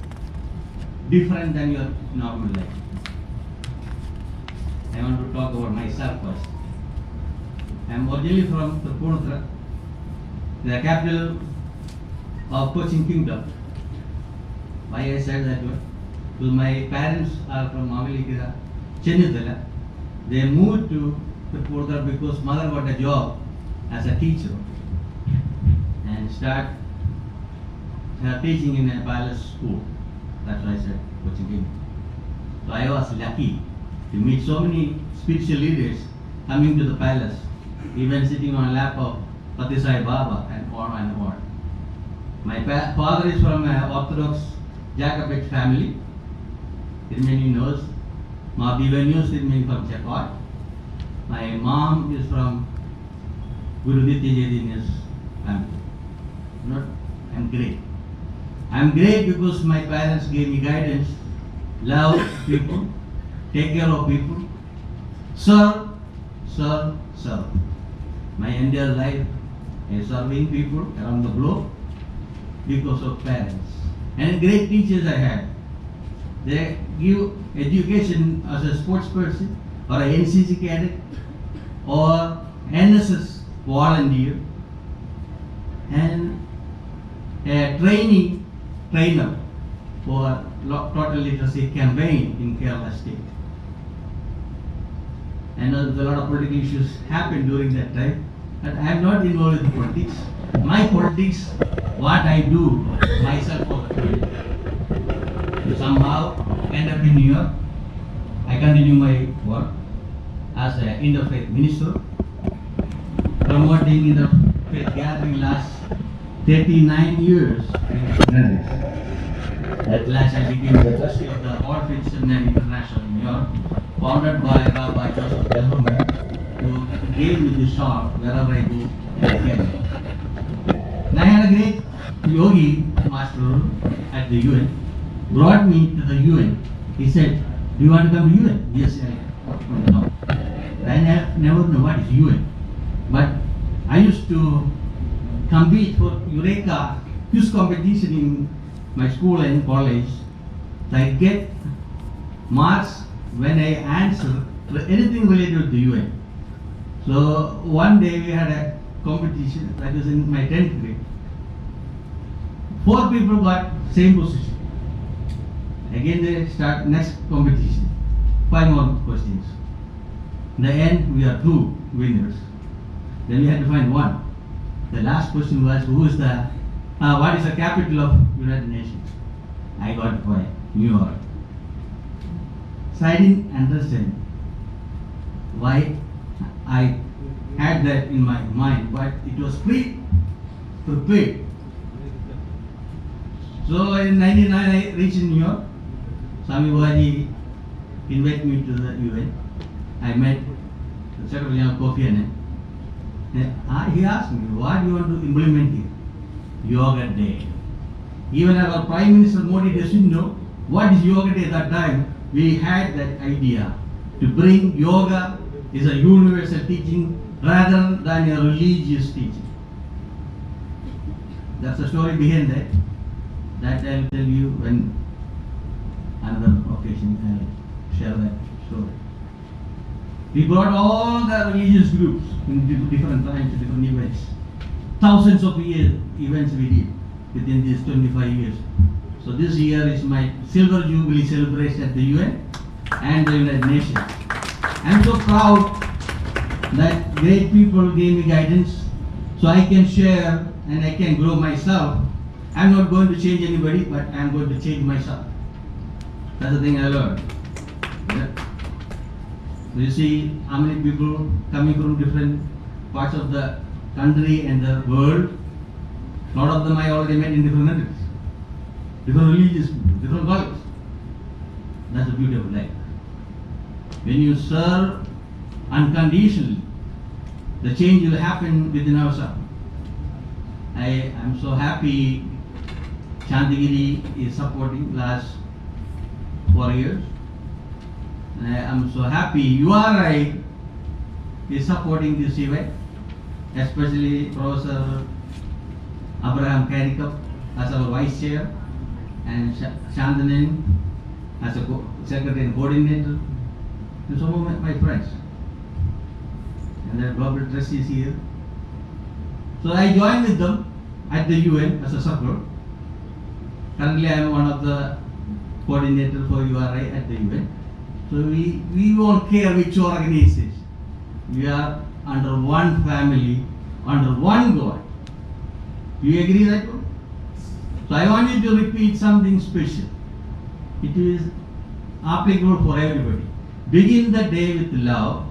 different than your normal life. I want to talk about myself first. I am originally from Thiruvananthapuram, the capital of Cochin Kingdom. Why I said that word? Because my parents are from Mavelikira, Chennithala. They moved to Thiruvananthapuram because mother got a job as a teacher and start teaching in a palace school. That's why I said Cochin Kingdom. So I was lucky to meet so many spiritual leaders coming to the palace, even sitting on a lap of Pati Sai Baba and on and on. My father is from an Orthodox Jacobite family. Many knows. Mahavivanyus is from Chakot. My mom is from Guru Nitya Chaitanya's family. I'm great. I'm great because my parents gave me guidance, love people, take care of people, serve. My entire life is serving people around the globe because of parents. And great teachers I had. They give education as a sports person or a NCC cadet or NSS volunteer and a trainer for total literacy campaign in Kerala state. I know a lot of political issues happened during that time, but I am not involved in politics. My politics, what I do myself for the country. Somehow end up in New York. I continue my work as an interfaith minister, promoting interfaith gathering last 39 years. At last I became the trustee of the All Faith Seminary International in New York, founded by Rabbi Joseph Delhuman, who gave me the shot wherever I go in Kenya. And I had a great yogi master at the UN, brought me to the UN. He said, "Do you want to come to UN?" Yes, I know. I never know what is UN. But I used to compete for Eureka quiz competition in my school and college. So I get marks when I answer anything related to UN. So one day we had a competition that was in my 10th grade. 4 people got same position. Again they start next competition. 5 more questions. In the end we are 2 winners. Then we had to find one. The last question was what is the capital of United Nations? I got the point, New York. So I didn't understand why I had that in my mind, but it was pre-prepared. So in 1999 I reached New York. Swami Babaji invited me to the UN. I met the Secretary General Kofi Annan. He asked me, what do you want to implement here? Yoga Day. Even our Prime Minister Modi doesn't know what is Yoga Day at that time. We had that idea to bring yoga is a universal teaching rather than a religious teaching. That's the story behind that. That I'll tell you when another occasion I'll share that story. We brought all the religious groups in different times, different events. Thousands of events we did within these 25 years. So this year is my Silver Jubilee celebration at the UN and the United Nations. I'm so proud that great people gave me guidance so I can share and I can grow myself. I'm not going to change anybody, but I'm going to change myself. That's the thing I learned. Yeah. So you see how many people coming from different parts of the country and the world. A lot of them I already met in different countries, different religious people, different colors. That's the beauty of life. When you serve unconditionally, the change will happen within ourselves. I am so happy Chandagiri is supporting last 4 years. I am so happy URI is supporting this event, especially Professor Abraham Karikap as our Vice Chair, and Shantanan as a secretary and coordinator, and some of my friends. And the global trust is here. So I joined with them at the UN as a support. Currently I am one of the coordinators for URI at the UN. So we won't care which organization. We are under one family, under one God. Do you agree that one? So I want you to repeat something special. It is applicable for everybody. Begin the day with love.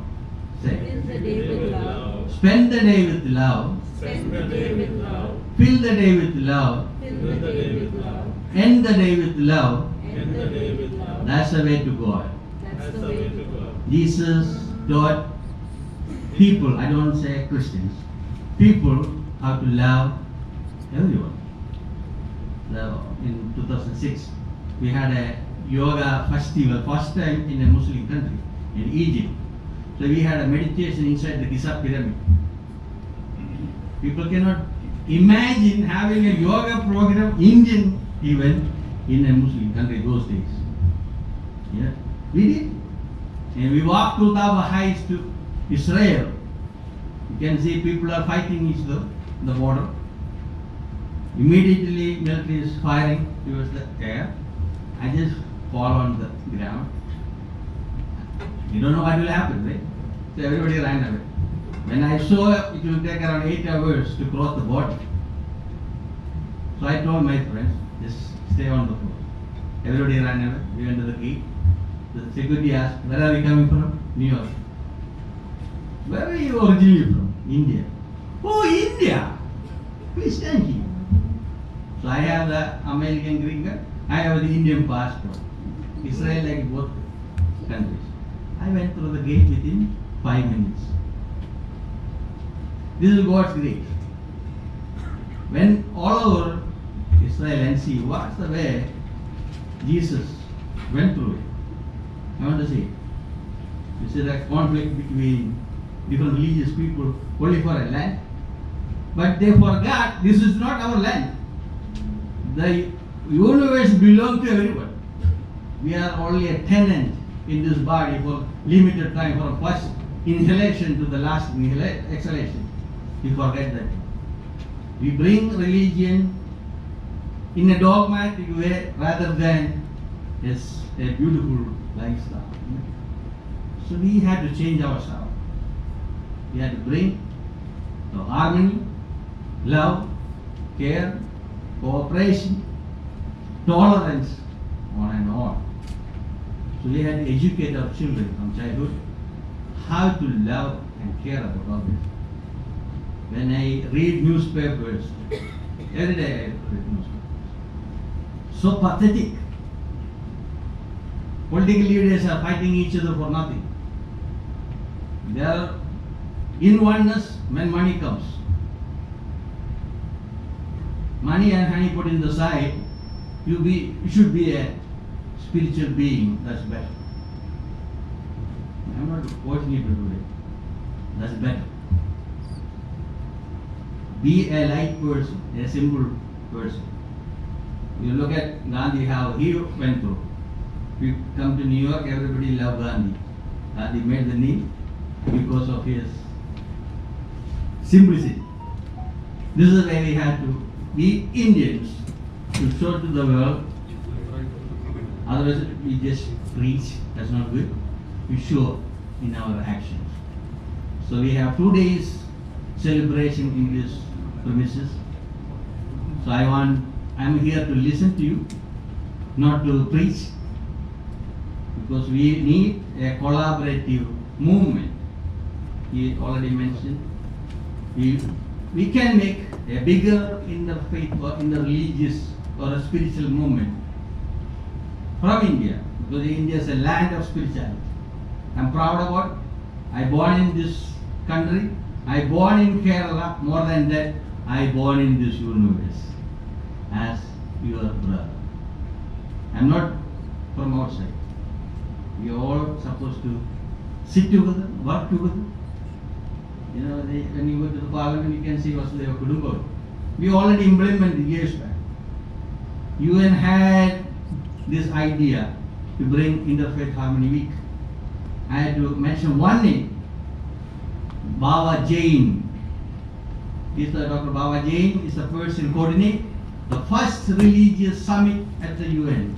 Say. Begin the day with love. Spend the day with love. Spend the day with love. Fill the day with love. Fill the day with love. End the day with love. End the day with love. That's the way to God. That's the way to God. Jesus taught people, I don't say Christians, people how to love everyone. In 2006, we had a yoga festival, first time in a Muslim country, in Egypt. So we had a meditation inside the Giza pyramid. People cannot imagine having a yoga program, Indian even, in a Muslim country those days. Yeah, we did. And we walked to Taba Heights to Israel. You can see people are fighting each other in the border. Immediately military is firing towards the air. I just fall on the ground. You don't know what will happen, right? So everybody ran away. When I saw it will take around 8 hours to cross the border. So I told my friends, just stay on the floor. Everybody ran away. We went to the gate. The security asked, where are you coming from? New York. Where are you originally from? India. Oh, India! Please stand here. So I have the American green card. I have the Indian passport. Israel like both countries. I went through the gate within 5 minutes. This is God's grace. When all over Israel and see what's the way Jesus went through it. I want to say, this is a conflict between different religious people only for a land. But they forgot this is not our land. The universe belongs to everyone. We are only a tenant in this body for limited time, from first inhalation to the last exhalation. We forget that. We bring religion in a dogmatic way rather than as a beautiful lifestyle. So we had to change ourselves. We had to bring the harmony, love, care, cooperation, tolerance, on and on. So we had to educate our children from childhood how to love and care about others. When I read newspapers, every day I read newspapers. So pathetic. Political leaders are fighting each other for nothing. They are in oneness when money comes. Money and honey put in the side, you should be a spiritual being, that's better. I'm not forcing you to do it. That's better. Be a light person, a simple person. You look at Gandhi, how he went through. We come to New York, everybody loved Gandhi. Gandhi made the knee because of his simplicity. This is where we have to be Indians to show to the world. Otherwise, we just preach, that's not good. We show in our actions. So we have 2 days celebration in this premises. So I'm here to listen to you, not to preach, because we need a collaborative movement. He already mentioned we can make a bigger in the faith or in the religious or a spiritual movement from India, because India is a land of spirituality. I'm proud about it. I born in this country. I born in Kerala. More than that, I born in this universe as your brother. I'm not from outside. We are all supposed to sit together, work together. You know, when you go to the parliament, you can see Vasudeva Kudumba. We already implemented years back. UN had this idea to bring Interfaith Harmony Week. I had to mention one name, Baba Jain. Dr. Baba Jain is the person coordinate the first religious summit at the UN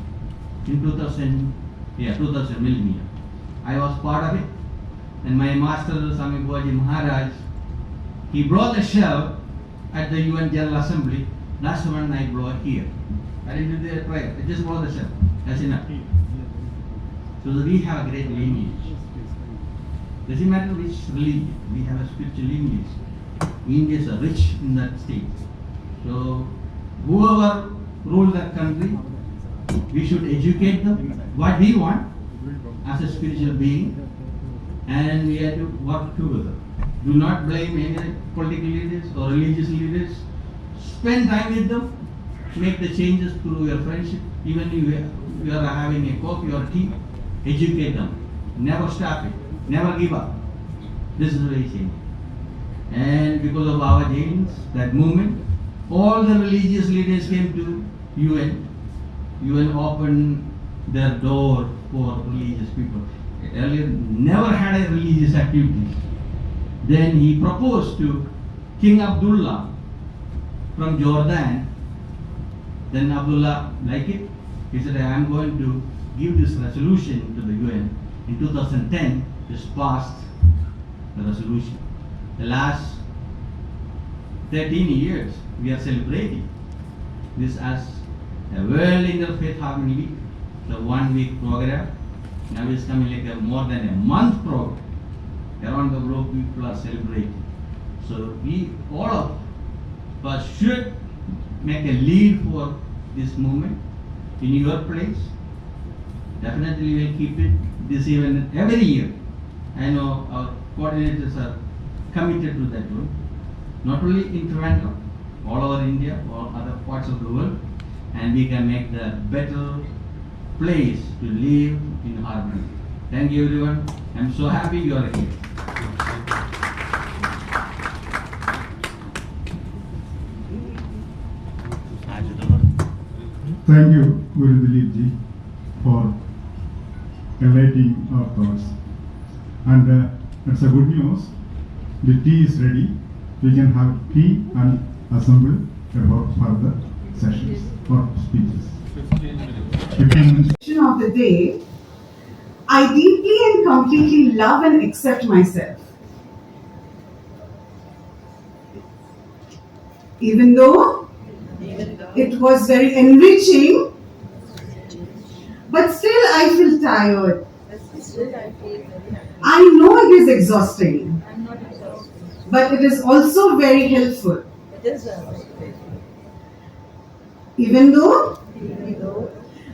in 2000 millennium. I was part of it, and my master Swami Babaji Maharaj, he brought a shell at the UN General Assembly. That's when I brought here. I didn't do the prayer. I just brought the shell. That's enough. So that we have a great lineage. Doesn't matter which religion, we have a spiritual lineage. India is rich in that state. So whoever rules that country, we should educate them what we want as a spiritual being, and we have to work together. Do not blame any political leaders or religious leaders. Spend time with them, make the changes through your friendship. Even if you are having a coffee or tea, educate them. Never stop it. Never give up. This is the way change. And because of our Jains, that movement, all the religious leaders came to UN. UN opened their door for religious people. Earlier, never had a religious activities. Then he proposed to King Abdullah from Jordan. Then Abdullah liked it. He said, I am going to give this resolution to the UN. In 2010, just passed the resolution. The last 13 years, we are celebrating this as a World Interfaith Harmony Week, the 1 week program. Now it's coming like a more than a month program. Around the globe, people are celebrating. So we, all of us, should make a lead for this movement in your place. Definitely we'll keep it this event every year. I know our coordinators are committed to that one. Not only in Toronto, all over India, all other parts of the world, and we can make the better place to live in harmony. Thank you everyone. I'm so happy you are here. Thank you, Guru Dilip Ji, for enlightening our thoughts. And it's a good news. The tea is ready. We can have tea and assemble about further sessions or speeches. 15 minutes. Of the day, I deeply and completely love and accept myself. Even though it was very enriching, but still I feel tired. I know it is exhausting, but it is also very helpful. Even though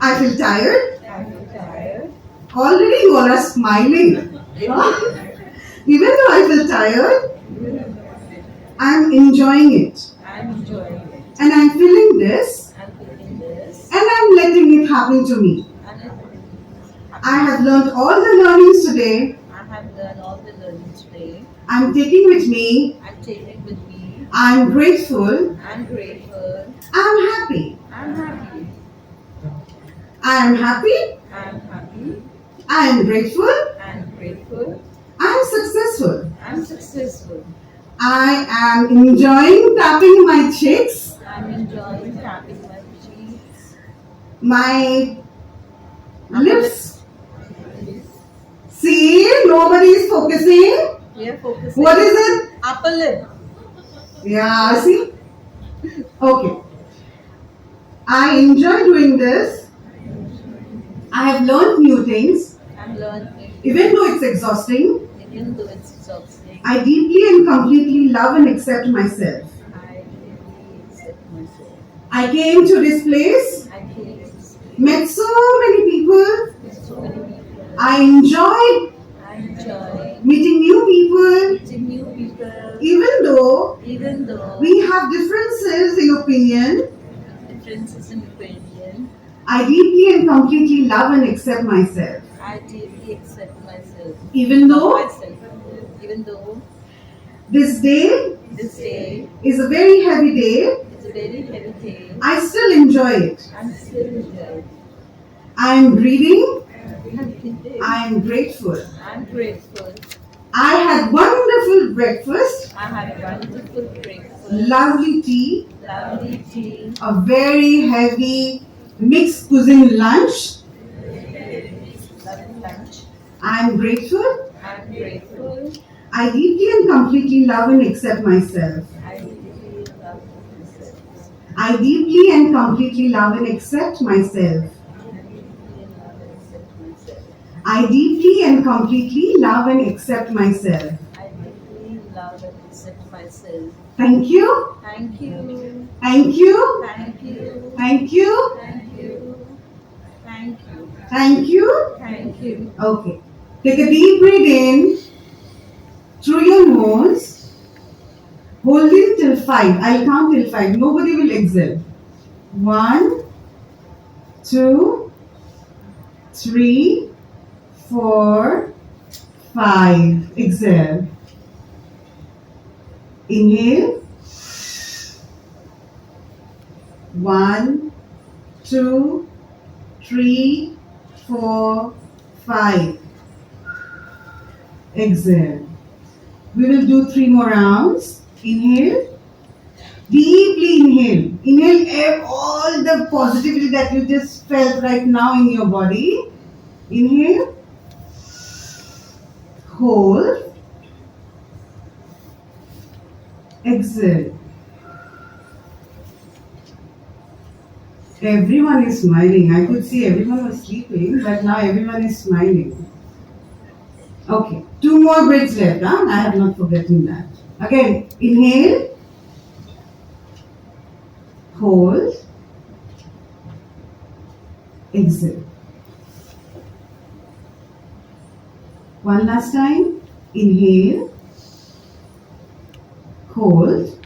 I feel tired, already you all are smiling. Even though I feel tired, I am enjoying it. And I am feeling this, and I am letting it happen to me. I have learned all the learnings today. I am taking with me. I am grateful. I am happy. I am happy. I am grateful. I am successful. I am enjoying tapping my cheeks. My lips. See, nobody is focusing. What is it? Upper lip. Yeah, see? Okay. I enjoy doing this. I have learned new things. Even though it's exhausting, I deeply and completely love and accept myself. I came to this place, met so many people. I enjoyed meeting new people. Even though we have differences in opinion, I deeply and completely love and accept myself. Even though this day is a very heavy day, very heritage. I still enjoy it. I'm still enjoying. I'm reading. I'm I'm grateful. I'm grateful. I had wonderful breakfast. I had a wonderful breakfast. Lovely tea. Lovely tea. A very heavy mixed cuisine lunch. Lovely lunch. I'm grateful. I'm grateful. I deeply and completely love and accept myself. I deeply love myself. I deeply and completely love and accept myself. I deeply and completely love and accept myself. I deeply love and accept myself. Thank you. Thank you. Thank you. Thank you. Thank you. Thank you. Thank you. Thank you. Thank you. Okay. Take a deep breath in through your nose. Hold it till 5. I'll count till 5. Nobody will exhale. 1, 2, 3, 4, 5. Exhale. Inhale. 1, 2, 3, 4, 5. Exhale. We will do 3 more rounds. Inhale. Deeply inhale. Inhale all the positivity that you just felt right now in your body. Inhale. Hold. Exhale. Everyone is smiling. I could see everyone was sleeping, but now everyone is smiling. Okay, 2 more breaths left. Huh? I have not forgotten that. Again, inhale. Hold. Exhale. One last time. Inhale. Hold.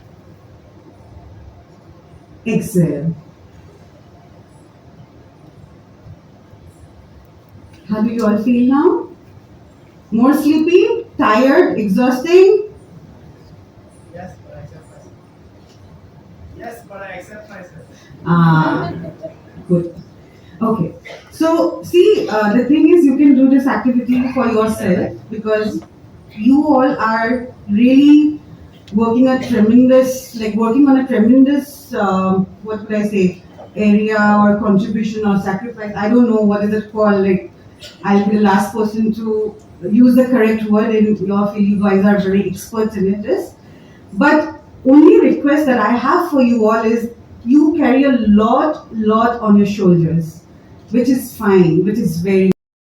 Exhale. How do you all feel now? More sleepy? Tired? Exhausting? Yes, but I accept myself. Yes, but I accept myself. Good. Okay. So, see, the thing is, you can do this activity for yourself because you all are really working on a tremendous, what could I say, area or contribution or sacrifice. I don't know what is it called. Like, I'll be the last person to use the correct word in your field. You guys are very experts in it. But only request that I have for you all is you carry a lot on your shoulders, which is fine, which is very